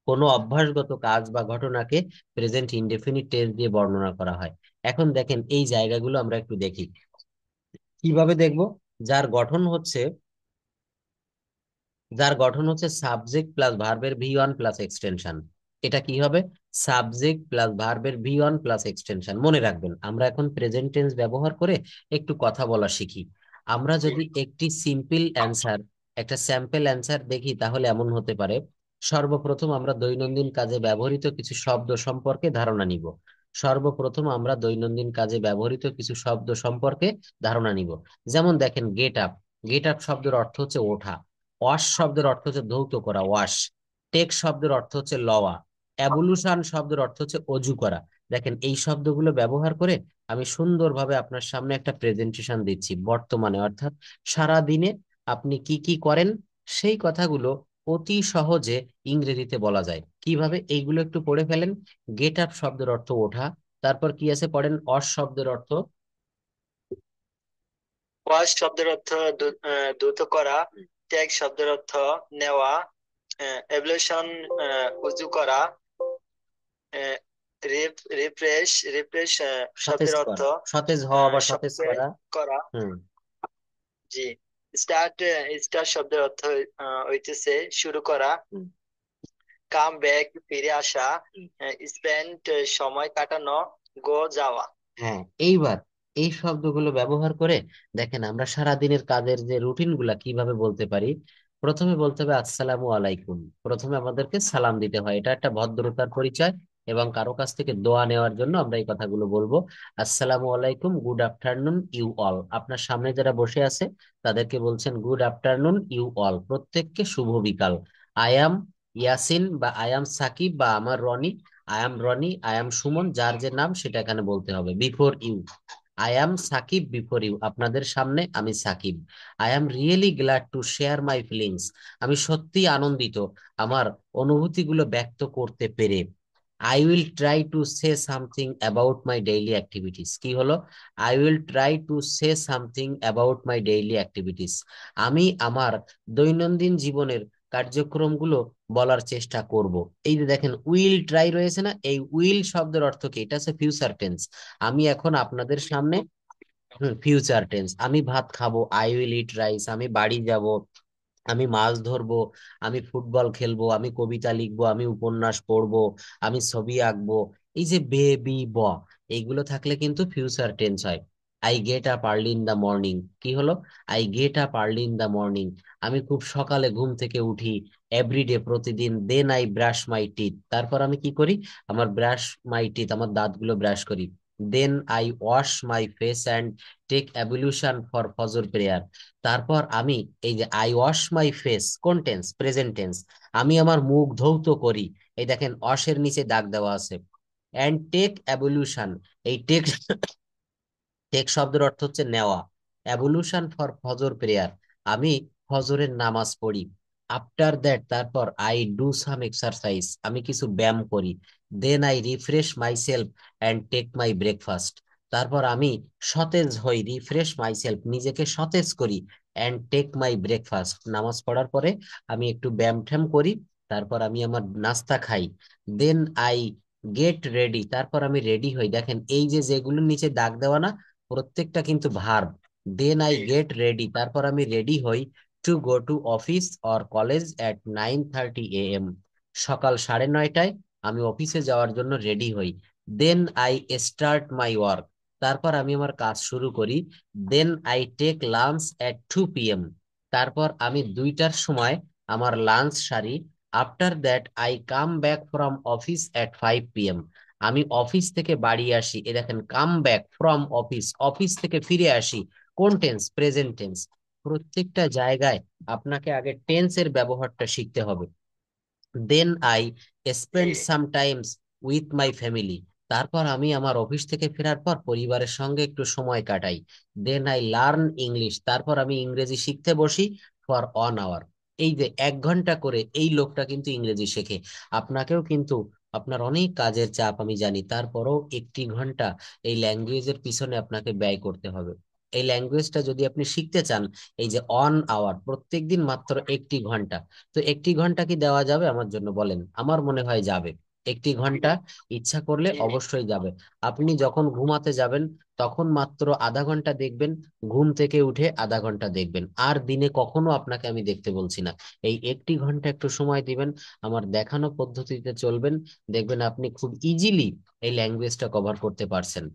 কোনো অভ্যাসগত কাজ বা ঘটনাকে প্রেজেন্ট ইনডেফিনিট টেন্স দিয়ে বর্ণনা করা হয়। এখন দেখেন এই জায়গাগুলো আমরা একটু দেখি। কিভাবে দেখবো? যার গঠন হচ্ছে যার গঠন হচ্ছে সাবজেক্ট প্লাস ভার্বের ভি ওয়ান প্লাস এক্সটেনশন। এটা কি হবে? সাবজেক্ট প্লাস ভার্বের ভি ওয়ান প্লাস এক্সটেনশন। মনে রাখবেন, আমরা এখন প্রেজেন্ট টেন্স ব্যবহার করে একটু কথা বলা শিখি। আমরা যদি একটি সিম্পল অ্যান্সার, একটা স্যাম্পল অ্যান্সার দেখি, তাহলে এমন হতে পারে। সর্বপ্রথম আমরা দৈনন্দিন কাজে ব্যবহৃত কিছু শব্দ সম্পর্কে ধারণা নিব। সর্বপ্রথম আমরা দৈনন্দিন কাজে ব্যবহৃত কিছু শব্দ সম্পর্কে ধারণা নিব। যেমন দেখেন, গেট আপ। গেট আপ শব্দের অর্থ হচ্ছে ওঠা। ওয়াশ শব্দের অর্থ হচ্ছে ধৌত করা, ওয়াশ। টেক শব্দের অর্থ হচ্ছে লওয়া। অ্যাবলুশন শব্দের অর্থ হচ্ছে অজু করা। দেখেন এই শব্দগুলো ব্যবহার করে আমি সুন্দরভাবে আপনার সামনে একটা প্রেজেন্টেশন দিচ্ছি বর্তমানে, অর্থাৎ সারা দিনে আপনি কি কি করেন সেই কথাগুলো অতি সহজে ইংরেজিতে বলা যায়। কিভাবে? এইগুলো একটু পড়ে ফেলেন। গেট আপ শব্দের অর্থ ওঠা। তারপর কি আছে পড়েন? অস শব্দের অর্থ ওয়াশ শব্দের অর্থ দ্রুত করা। ত্যাগ শব্দের অর্থ নেওয়া। এভলিউশন উজু করা। রিফ্রেশ রিফ্রেশ সতেজ শব্দের অর্থ করা, সতেজ হওয়া বা সতেজ সতেজ করা। করা। হুম। জি। স্টার্ট স্টার্ট শব্দের অর্থ হইতেছে শুরু করা। কাম ব্যাক ফিরে আসা। স্পেন্ড সময় কাটানো। গো যাওয়া। হ্যাঁ, এইবার এই শব্দগুলো ব্যবহার করে দেখেন আমরা সারা দিনের কাজের যে রুটিন গুলা কিভাবে বলতে পারি। প্রথমে বলতে হবে আসসালামু আলাইকুম। প্রথমে আমাদেরকে সালাম দিতে হয়, এটা একটা ভদ্রতার পরিচয়। এবং কারো কাছ থেকে দোয়া নেওয়ার জন্য আমরা এই কথাগুলো বলবো। আসসালামু আলাইকুম, গুড আফটারনুন ইউ অল। আপনার সামনে যারা বসে আছে তাদেরকে বলছেন গুড আফটারনুন ইউ অল, প্রত্যেককে শুভ বিকাল। আই অ্যাম ইয়াসিন বা আই অ্যাম সাকিব বা আমার Roni. I am Roni, I am Sumon, যার যে নাম সেটা এখানে বলতে হবে। Before you, I am Sakib before you, আপনাদের সামনে আমি Sakib. I am really glad to share my feelings, আমি সত্যি আনন্দিত আমার অনুভূতিগুলো ব্যক্ত করতে পেরে। I will try to say something about my daily activities. কি হলো? I will try to say something about my daily activities. আমি আমার দৈনন্দিন জীবনের কার্যক্রমগুলো বলার চেষ্টা করব। এই যে দেখেন উইল ট্রাই রয়েছে না, এই উইল শব্দের অর্থ কি? এটা হচ্ছে ফিউচার টেন্স। আমি এখন আপনাদের সামনে ফিউচার টেন্স, আমি ভাত খাবো, আই উইল ইট রাইস, আমি বাড়ি যাব, আমি মাছ ধরবো, আমি ফুটবল খেলবো, আমি কবিতা লিখবো, আমি উপন্যাস পড়বো, আমি ছবি আঁকবো। এই যে বে বি ব, এইগুলো থাকলে কিন্তু ফিউচার টেন্স হয়। I get up early in the morning. কি হলো? I get up early in the morning, আমি খুব সকালে ঘুম থেকে উঠি। এভরিডে, প্রতিদিন। Then I brush my teeth, তারপর আমি কি করি? আমার ব্রাশ মাই টিথ, আমার দাঁতগুলো ব্রাশ করি। Then I wash my face and take ablution for Fajr prayer. তারপর আমি, এই যে আই ওয়াশ মাই ফেস, কোন টেন্স? Present tense. আমি আমার মুখ ধৌত করি। এই দেখেন অশের নিচে দাগ দেওয়া আছে। অ্যান্ড টেক অ্যাবলিউশন, এই টেক, টেক শব্দের অর্থ হচ্ছে নেওয়া। অ্যাবলিউশন ফর ফজর প্রেয়ার, আমি ফজরের নামাজ পড়ি। আফটার দ্যাট, তারপর আই ডু সাম এক্সারসাইজ, আমি কিছু ব্যায়াম করি। Then I refresh myself and take my breakfast, তারপর আমি সতেজ হই, রিফ্রেশ মাই সেলফ, নিজেকে সতেজ করি। অ্যান্ড টেক মাই ব্রেকফাস্ট, নামাজ পড়ার পরে আমি একটু ব্যায়াম ট্যাম করি। তারপর আমি আমার নাস্তা খাই। দেন আই গেট রেডি, তারপর আমি রেডি হই। দেখেন এই যে যেগুলো নিচে দাগ দেওয়া না, প্রত্যেকটা কিন্তু verb. Then I get ready, তারপর আমি রেডি হই to go to office or college at 9:30 AM, সকাল 9:30টায় আমি অফিসে যাওয়ার জন্য রেডি হই। Then I start my work, তারপর আমি আমার কাজ শুরু করি। Then I take lunch at 2 PM, তারপর আমি 2টার সময় আমার লাঞ্চ সারি। After that I come back from office at 5 PM, আমি অফিস থেকে বাড়ি আসি। এ দেখেন come back from office, office থেকে ফিরে আসি। কোন টেন্স? Present tense. প্রত্যেকটা জায়গায় আপনাকে আগে টেন্সের ব্যবহারটা শিখতে হবে। দেন আই জি। Spend some times with my family. তারপর আমি আমার অফিস থেকে ফেরার পর পরিবারের সঙ্গে একটু সময় কাটাই। Then I learn English. তারপর আমি ইংরেজি শিখতে বসি ফর 1 আওয়ার। এই যে 1 ঘন্টা করে এই লোকটা কিন্তু ইংরেজি শেখে। আপনাকেও কিন্তু, আপনার অনেক কাজের চাপ আমি জানি, তারপরেও একটি ঘন্টা এই ল্যাঙ্গুয়েজের পিছনে আপনাকে ব্যয় করতে হবে। এই ল্যাঙ্গুয়েজটা যদি আপনি শিখতে চান, এই যে 1 আওয়ার, প্রত্যেকদিন মাত্র একটি ঘন্টা। তো একটি ঘন্টা কি দেওয়া যাবে আমার জন্য, বলেন? আমার মনে হয় যাবে। একটি ঘন্টা ইচ্ছা করলে জি। অবশ্যই যাবে। আপনি যখন ঘুমাতে যাবেন তখন মাত্র আধা ঘন্টা দেখবেন, ঘুম থেকে উঠে আধা ঘন্টা দেখবেন, আর দিনে কখনো আপনাকে আমি দেখতে বলছি না। এই একটি ঘন্টা একটু সময় দিবেন, আমার দেখানো পদ্ধতিতে চলবেন, দেখবেন আপনি খুব ইজিলি এই ল্যাঙ্গুয়েজটা কভার করতে পারছেন।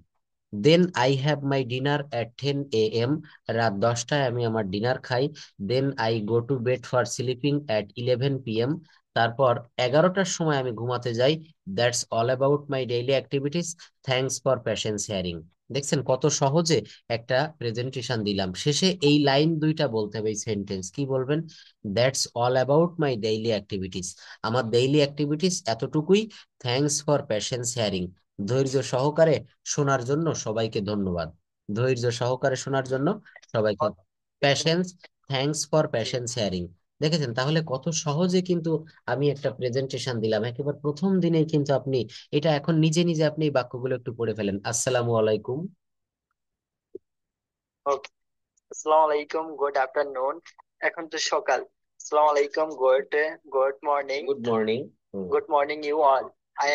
Then I have my dinner at 10 AM। রাত 10টায় আমি আমার ডিনার খাই। Then I go to bed for sleeping at 11 PM। তারপর 11টার সময় আমি ঘুমাতে যাই। That's all about my daily activities. Thanks for patience hearing. দেখছেন কত সহজে একটা প্রেজেন্টেশন দিলাম, শেষে এই লাইন দুইটা বলতে হবে, এই সেন্টেন্স কি বলবেন? That's all about my daily activities. আমার ডেইলি অ্যাক্টিভিটিস এতটুকুই। Thanks for patience hearing. ধৈর্য সহকারে শোনার জন্য সবাইকে ধন্যবাদ। ধৈর্য সহকারে শোনার জন্য সবাইকে patience. Thanks for G. Patience sharing. দেখেছেন তাহলে কত সহজে কিন্তু আমি একটা প্রেজেন্টেশন দিলাম একেবারে প্রথম দিনেই, কিন্তু আপনি এটা এখন নিজে নিজে আপনি এই বাক্যগুলো একটু পড়ে ফেলেন। আসসালামু আলাইকুম। ওকে। আসসালামু আলাইকুম, গুড আফটারনুন। এখন তো সকাল। আসসালামু আলাইকুম, good good morning. Good morning. Good morning, you all. I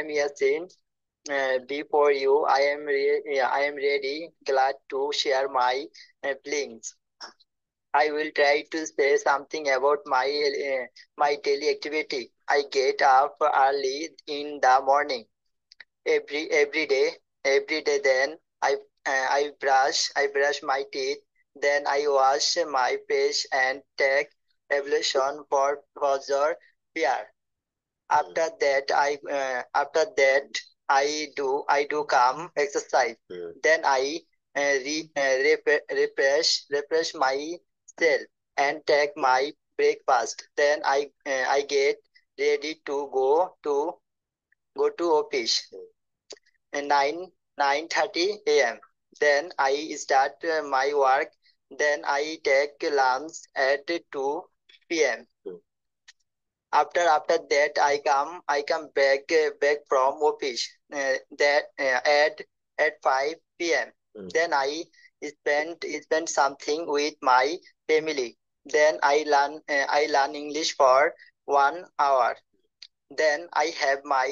am Yasin. Before you, I am ready, glad to share my feelings. I will try to say something about my daily activity. I get up early in the morning every day. Then I brush my teeth. Then I wash my face and take ablution for the prayer. After that I do calm exercise. Then I refresh myself and take my breakfast. Then I get ready to go to office. 9:30 a.m. Then I start my work. Then I take lunch at 2 p.m. After that I come back from office that at 5 p.m. Then I spend something with my family. Then I learn English for 1 hour. Then I have my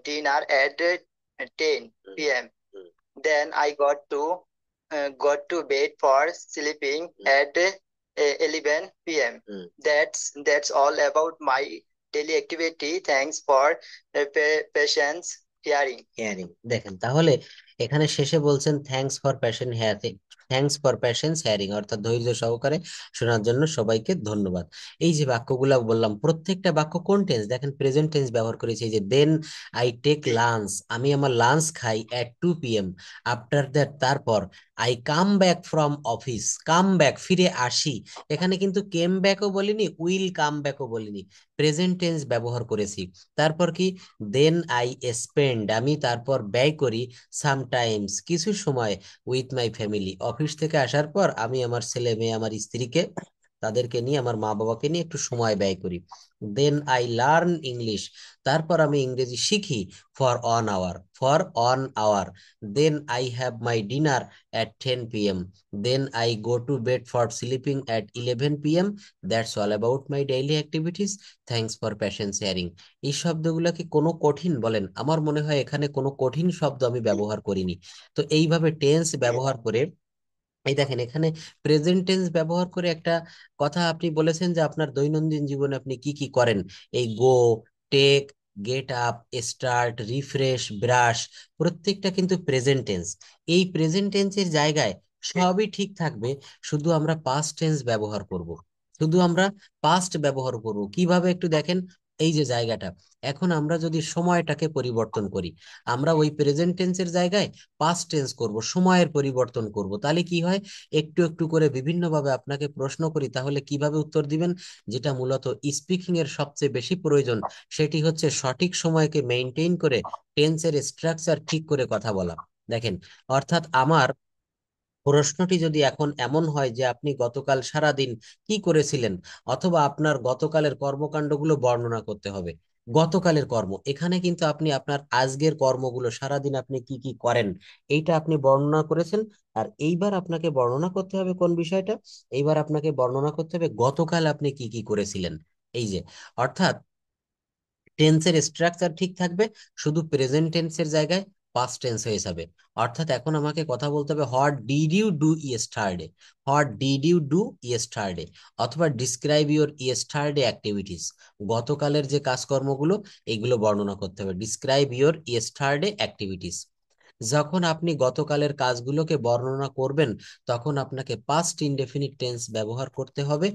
dinner at 10 p.m. Then I got to bed for sleeping at 11 p.m. That's all about my daily activity. Thanks for patience hearing. Hearing. দেখেন তাহলে এখানে শেষে বলছেন thanks for passion hearing. Thanks for patience hearing, অর্থাৎ ধৈর্য সহকারে শোনার জন্য সবাইকে ধন্যবাদ। এই যে বাক্যগুলা বললাম প্রত্যেকটা বাক্য কোন টেন্স, দেখেন প্রেজেন্ট টেন্স ব্যবহার করেছি। এই যে দেন আই টেক লাঞ্চ, আমি আমার লাঞ্চ খাই এট 2 PM। আফটার দ্যাট, তারপর I come back from office, come back ফিরে আসি। এখানে কিন্তু কেম ব্যাকও বলিনি, উইল কাম ব্যাকও বলিনি, প্রেজেন্ট টেন্স ব্যবহার করেছি। তারপর কি, দেন আই স্পেন্ড, আমি তারপর ব্যয় করি, সামটাইমস কিছু সময়, উইথ মাই ফ্যামিলি, অফিস থেকে আসার পর আমি আমার ছেলে মেয়ে আমার স্ত্রীকে তাদেরকে নিয়ে, আমার মা বাবাকে নিয়ে একটু সময় ব্যয় করি। দেন আই লার্ন ইংলিশ, তারপর আমি ইংরেজি শিখি for 1 hour. Then I have my dinner at 10 PM। Then I go to bed for sleeping at 11 PM। That's all about my daily activities. Thanks for passion sharing. এই শব্দগুলো কি কোনো কঠিন, বলেন? আমার মনে হয় এখানে কোনো কঠিন শব্দ আমি ব্যবহার করিনি। তো এইভাবে টেন্স ব্যবহার করে, এই দেখেন এখানে প্রেজেন্ট টেন্স ব্যবহার করে একটা কথা আপনি বলেছেন যে আপনার দৈনন্দিন জীবনে আপনি কি কি করেন। এই go, take, get up, start, refresh, brush, প্রত্যেকটা কিন্তু প্রেজেন্ট টেন্স। এই প্রেজেন্ট টেন্সের জায়গায় সবই ঠিক থাকবে, শুধু আমরা পাস্ট টেন্স ব্যবহার করব। শুধু আমরা পাস্ট ব্যবহার করব কিভাবে একটু দেখেন। এই যে জায়গাটা, এখন আমরা যদি সময়টাকে পরিবর্তন করি, আমরা ওই প্রেজেন্ট টেন্সের জায়গায় পাস্ট টেন্স করব, সময়ের পরিবর্তন করব, তাহলে কি হয়, একটু একটু করে বিভিন্নভাবে আপনাকে প্রশ্ন করি, তাহলে কিভাবে উত্তর দিবেন? যেটা মূলত স্পিকিং এর সবচেয়ে বেশি প্রয়োজন, সেটি হচ্ছে সঠিক সময়কে মেনটেন করে টেন্সের স্ট্রাকচার ঠিক করে কথা বলা। দেখেন, অর্থাৎ আমার প্রশ্নটি যদি এখন এমন হয় যে আপনি গতকাল সারা দিন কি করেছিলেন, অথবা আপনার গতকালের কর্মকাণ্ডগুলো বর্ণনা করতে হবে। গতকালের কর্ম, এখানে কিন্তু আপনি আপনার আজকের কর্মগুলো, সারাদিন আপনি কি কি করেন, এইটা আপনি বর্ণনা করেছেন। আর এইবার আপনাকে বর্ণনা করতে হবে কোন বিষয়টা? এইবার আপনাকে বর্ণনা করতে হবে গতকাল আপনি কি কি করেছিলেন। এই যে, অর্থাৎ টেন্সের স্ট্রাকচার ঠিক থাকবে, শুধু প্রেজেন্ট টেন্সের জায়গায় পাস্ট টেন্স হয়ে যাবে। অর্থাৎ এখন আমাকে কথা বলতে হবে, what did you do yesterday, what did you do yesterday, অথবা ডিসক্রাইব ইউর ইয়েস্টারডে অ্যাক্টিভিটিস, গতকালের যে কাজকর্মগুলো এইগুলো বর্ণনা করতে হবে, ডিসক্রাইব ইউর ইয়েস্টারডে অ্যাক্টিভিটিস। যখন আপনি গতকালের কাজগুলোকে বর্ণনা করবেন, তখন আপনাকে পাস্ট ইনডেফিনিট টেন্স ব্যবহার করতে হবে,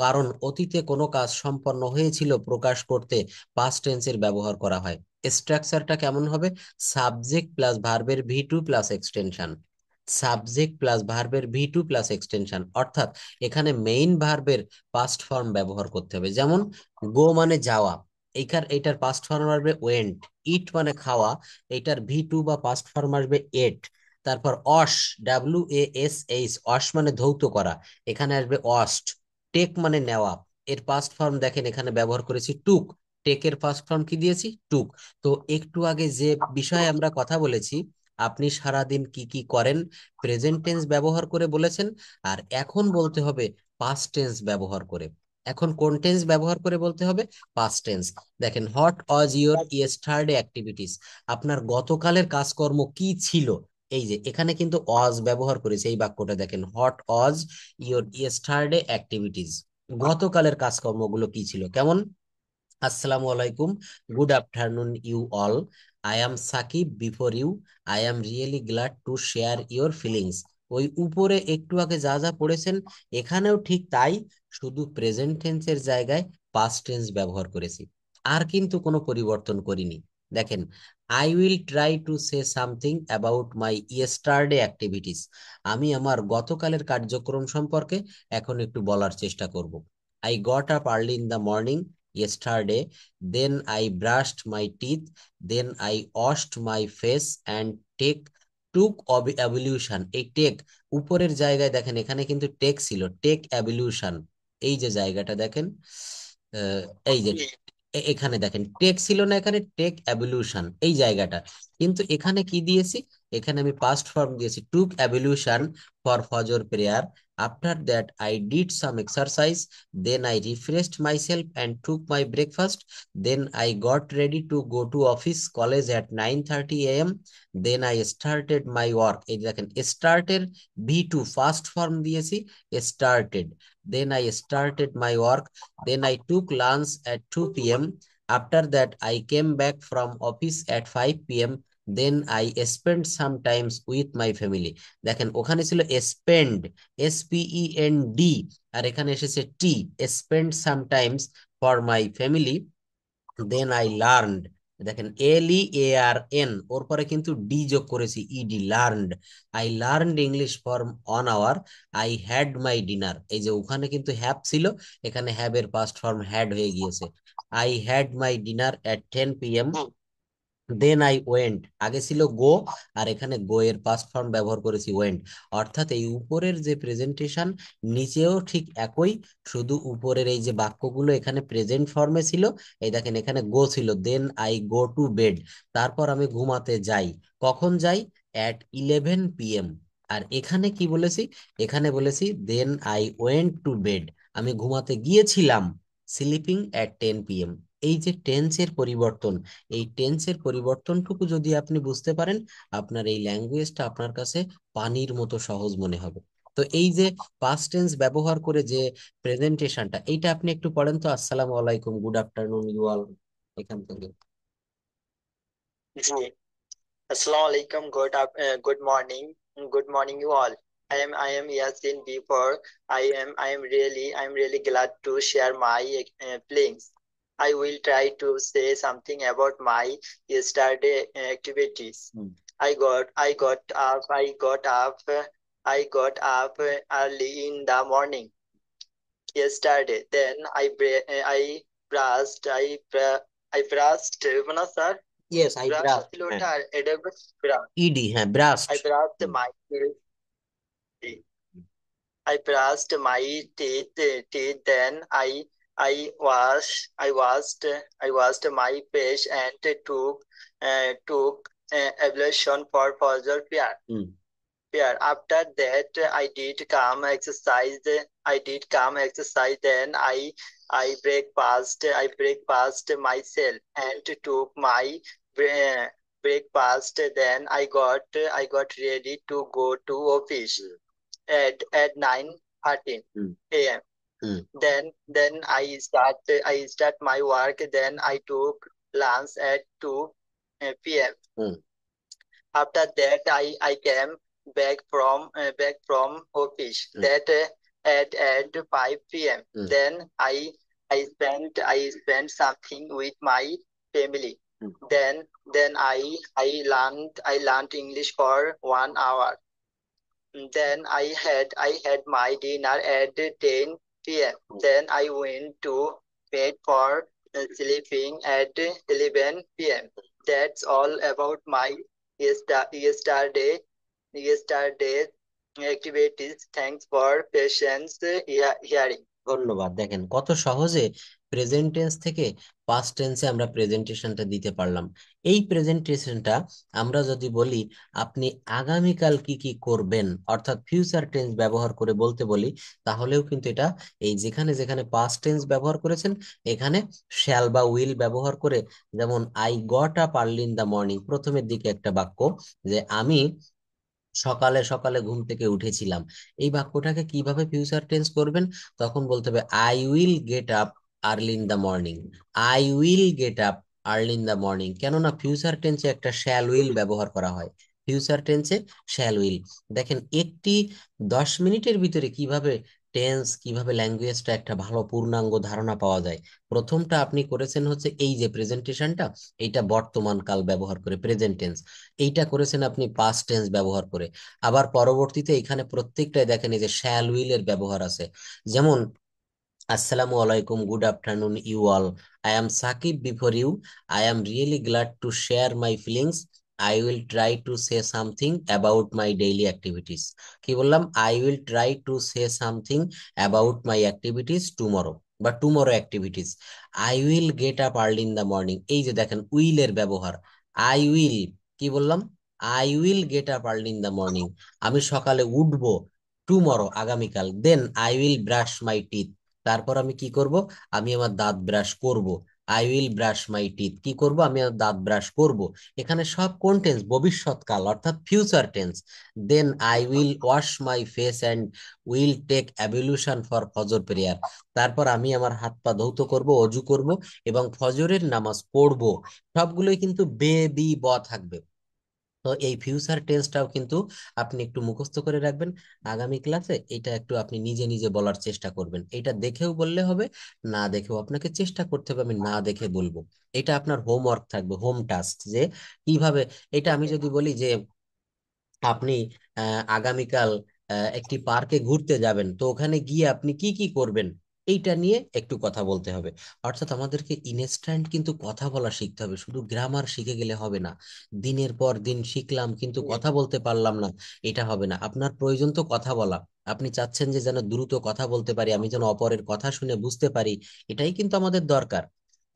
কারণ অতীতে কোনো কাজ সম্পন্ন হয়েছিল প্রকাশ করতে পাস্ট টেন্সের ব্যবহার করা হয়। স্ট্রাকচারটা কেমন হবে? সাবজেক্ট প্লাস ভার্বের V two plus extension, subject plus ভার্বের ভি টু প্লাস এক্সটেনশন, অর্থাৎ এখানে মেইন ভার্বের পাস্ট ফর্ম ব্যবহার করতে হবে। যেমন গো মানে যাওয়া, এটার পাস্ট ফর্ম আসবে ওয়েন্ট। ইট মানে খাওয়া, এটার ভি টু বা পাস্ট ফর্ম আসবে এট। তারপর অস, WASH, অস মানে ধৌত করা, এখানে আসবে অস্ট। টেক মানে নেওয়া, এর পাস্ট ফর্ম দেখেন এখানে ব্যবহার করেছি টুক, টেকের পাস্ট ফর্ম কি দিয়েছি? টুক। তো একটু আগে যে বিষয়ে আমরা কথা বলেছি, আপনি সারাদিন কি কি করেন, প্রেজেন্ট টেন্স ব্যবহার করে বলেছেন, আর এখন বলতে হবে পাস্ট টেন্স ব্যবহার করে। এখন কোন টেন্স ব্যবহার করে বলতে হবে? Past tense. দেখেন, what was your yesterday activities, আপনার গতকালের কাজকর্ম কি ছিল। এই যে এখানে কিন্তু ওয়াজ ব্যবহার করেছে, এই বাক্যটা দেখেন, what was your yesterday activities, গতকালের কাজকর্মগুলো কি ছিল। কেমন? আসসালামু আলাইকুম, good afternoon you all, I am Sakib before you, I am really glad to share your feelings. ওই উপরে একটু আগে যা যা পড়েছেন, এখানেও ঠিক তাই, শুধু প্রেজেন্ট টেন্সের জায়গায় পাস্ট টেন্স ব্যবহার করেছি, আর কিন্তু কোনো পরিবর্তন করিনি। দেখেন, I will try to say something about my yesterday activities, আমি আমার গতকালের কার্যক্রম সম্পর্কে এখন একটু বলার চেষ্টা করব। I got up early in the morning yesterday, then I brushed my teeth, then I washed my face and took ablution। এই টেক উপরের জায়গায় দেখেন, এখানে কিন্তু টেক ছিল, টেক অ্যাবিলিউশন, এই যে জায়গাটা দেখেন, আহ, এই যে এখানে দেখেন টেক ছিল না, এখানে টেক অ্যাবিলিউশন এই জায়গাটা, কিন্তু এখানে কি দিয়েছি, এখানে আমি পাস্ট ফর্ম দিয়েছি টুক অ্যাবিলিউশন for Fajr prayer. After that I did some exercise, then I refreshed myself and took my breakfast, then I got ready to go to office college at 9:30 a.m, then I started my work। এই যে দেখেন স্টার্টের V2 first form দিয়েছি, started, then I started my work, then I took lunch at 2 p.m, after that I came back from office at 5 p.m, then I spent some times with my family। দেখেন ওখানে ছিল spend, SPEND, আর এখানে এসেছে T, spend sometimes for my family, then I learned. দেখেন LEARN, ওর পরে কিন্তু ডি যোগ করেছি, ED, learned. I learned English for 1 hour, I had my dinner. এই যে ওখানে কিন্তু হ্যাভ ছিল, এখানে হ্যাভ এর পাস্ট ফর্ম হ্যাড হয়ে গিয়েছে। I had my dinner at 10 p.m, then I went, আগে ছিল গো, আর এখানে গো এর পাস্ট ফর্ম ব্যবহার করেছি ওয়েন্ট। অর্থাৎ এই উপরের যে প্রেজেন্টেশন, নিচেও ঠিক একই, শুধু উপরের এই যে বাক্যগুলো এখানে প্রেজেন্ট ফর্মে ছিল, এই দেখেন এখানে গো ছিল, then I go to bed, তারপর আমি ঘুমাতে যাই। কখন যাই? At 11 p.m। আর এখানে কি বলেছি? এখানে বলেছি then I went to bed, আমি ঘুমাতে গিয়েছিলাম, স্লিপিং অ্যাট 10 p.m। এই যে টেন্সের পরিবর্তন, এই টেন্সের পরিবর্তনটুকু যদি আপনি বুঝতে পারেন, আপনার এই ল্যাঙ্গুয়েজটা আপনার কাছে পানির মতো সহজ মনে হবে। তো এই যে পাস্ট টেন্স ব্যবহার করে যে প্রেজেন্টেশনটা, এইটা আপনি একটু পড়েন তো। আসসালামু আলাইকুম, গুড আফটারনুন ইউ অল, এখান থেকে। জি, Assalamu alaikum. Good morning. Good morning, you all. I am Yasin. Before I am really glad to share my feelings. I will try to say something about my yesterday activities. I got up early in the morning yesterday. Then I brushed, I brushed, না sir? Yes, I brush brush. ছিল হ্যাঁ, ওটা, আর এটা brush. ED, হ্যাঁ, ব্রাস্ট। I brushed my teeth. I brushed my teeth. Then I washed, I washed my face and took ablution for further prayer. After that, I did calm exercise. Then I breakfast myself and took my bre- breakfast. Then I got ready to go to office at 9:13 a.m. Then I start my work. Then I took lunch at 2 p.m. After that, I came back from office that at 5 p.m. Then I spent something with my family. Then I learned English for 1 hour. Then I had my dinner at 10 p.m. Then I went to bed for sleeping at 11 p.m. That's all about my yesterday's activities. Thanks for patience hearing. ধন্যবাদ। দেখেন কত সহজে present tense থেকে past টেন্সে আমরা প্রেজেন্টেশনটা দিতে পারলাম। এই প্রেজেন্টেশনটা আমরা যদি বলি আপনি আগামীকাল কি কি করবেন, অর্থাৎ ফিউচার টেন্স ব্যবহার করে বলতে বলি, তাহলেও কিন্তু এটা এই যেখানে যেখানে পাস্ট টেন্স ব্যবহার করেছেন এখানে শ্যাল বা উইল ব্যবহার করে, যেমন I got up early in the morning, প্রথমের দিকে একটা বাক্য যে আমি সকালে সকালে ঘুম থেকে উঠেছিলাম, এই বাক্যটাকে কিভাবে ফিউচার টেন্স করবেন, তখন বলতে হবে I will get up early in the morning. I will get up early in the morning, কেননা ফিউচার টেন্সে একটা শ্যাল উইল ব্যবহার করা হয়। ফিউচার টেন্সে শ্যাল উইল। দেখেন একটি 10 মিনিটের ভিতরে কিভাবে টেন্স, কিভাবে ল্যাঙ্গুয়েজটা একটা ভালো পূর্ণাঙ্গ ধারণা পাওয়া যায়। প্রথমটা আপনি করেছেন হচ্ছে এই যে প্রেজেন্টেশনটা, এইটা বর্তমান কাল ব্যবহার করে প্রেজেন্ট টেন্স, এইটা করেছেন আপনি পাস্ট টেন্স ব্যবহার করে। আবার পরবর্তীতে এখানে প্রত্যেকটাই দেখেন এই যে শ্যাল উইল এর ব্যবহার আছে। যেমন আসসালামু আলাইকুম, good afternoon you all, I am Sakib before you, I am really glad to share my feelings, I will try to say something about my daily activities. কি বললাম? I will try to say something about my activities tomorrow, বা tomorrow activities. I will get up early in the morning, এই যে দেখেন will এর ব্যবহার। I will, কি বললাম? I will get up early in the morning, আমি সকালে উঠবো, টুমরো আগামীকাল। Then I will brush my teeth, তারপর আমি কি করব? আমি আমার দাঁত ব্রাশ করব। I will brush my teeth, কি করব? আমি আমার দাঁত ব্রাশ করব। এখানে সব কোন টেন্স? ভবিষ্যৎকাল, অর্থাৎ future tense. Then I will wash my face and will take ablution for Fajr prayer, তারপর আমি আমার হাত পা ধৌত করব, অজু করব এবং ফজরের নামাজ পড়ব। সবগুলোই কিন্তু বে বি ব থাকবে। তো এই ফিউচার টেন্সটাও কিন্তু আপনি একটু মুখস্থ করে রাখবেন। আগামী ক্লাসে এটা একটু আপনি নিজে নিজে বলার চেষ্টা করবেন। এটা দেখেও বললে হবে, না দেখেও আপনাকে চেষ্টা করতে হবে। আমি না দেখে বলবো, এটা আপনার হোমওয়ার্ক থাকবে, হোম টাস্ক, যে কিভাবে। এটা আমি Okay. যদি বলি যে আপনি আগামীকাল একটি পার্কে ঘুরতে যাবেন, তো ওখানে গিয়ে আপনি কি কি করবেন, এইটা নিয়ে একটু কথা বলতে হবে। অর্থাৎ আমাদেরকে ইনস্ট্যান্ট কিন্তু কথা বলা শিখতে হবে, শুধু গ্রামার শিখে গেলে হবে না। দিনের পর দিন শিখলাম কিন্তু কথা বলতে পারলাম না, এটা হবে না। আপনার প্রয়োজন তো কথা বলা। আপনি চাচ্ছেন যে যেন দ্রুত কথা বলতে পারি, আমি যেন অপরের কথা শুনে বুঝতে পারি, এটাই কিন্তু আমাদের দরকার।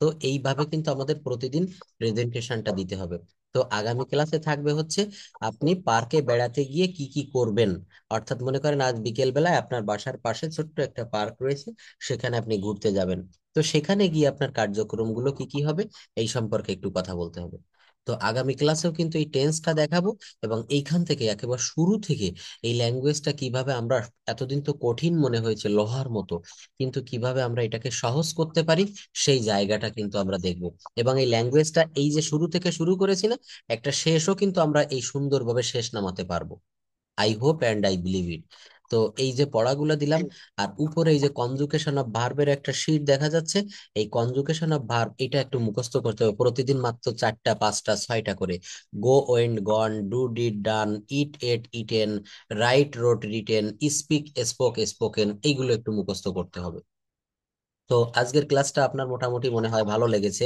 তো এইভাবে কিন্তু আমাদের প্রতিদিন প্রেজেন্টেশনটা দিতে হবে। তো আগামী ক্লাসে থাকবে হচ্ছে আপনি পার্কে বেড়াতে গিয়ে কি কি করবেন। অর্থাৎ মনে করেন আজ বিকেল বেলায় আপনার বাসার পাশে ছোট্ট একটা পার্ক রয়েছে, সেখানে আপনি ঘুরতে যাবেন। তো সেখানে গিয়ে আপনার কার্যক্রমগুলো কি কি হবে, এই সম্পর্কে একটু কথা বলতে হবে। তো আগামী ক্লাসেও কিন্তু এই টেন্সটা দেখাবো, এবং এইখান থেকে একেবারে শুরু থেকে এই ল্যাঙ্গুয়েজটা কিভাবে আমরা, এতদিন তো কঠিন মনে হয়েছে লোহার মতো, কিন্তু কিভাবে আমরা এটাকে সহজ করতে পারি সেই জায়গাটা কিন্তু আমরা দেখব। এবং এই ল্যাঙ্গুয়েজটা এই যে শুরু থেকে শুরু করেছি না, একটা শেষও কিন্তু আমরা এই সুন্দরভাবে শেষ নামাতে পারবো। I hope and I believe it. তো এই যে পড়াগুলো দিলাম, আর উপরে এই যে কনজুগেশন অফ ভার্বের একটা শীট দেখা যাচ্ছে, এই কনজুগেশন অফ ভার্ব এটা একটু মুখস্থ করতে হবে প্রতিদিন, মাত্র 4টা 5টা 6টা করে। গো went gone, do did done, it ate eaten, right রোট written, speak spoke spoken, এইগুলো একটু মুখস্থ করতে হবে। তো আজকের ক্লাসটা আপনার মোটামুটি মনে হয় ভালো লেগেছে।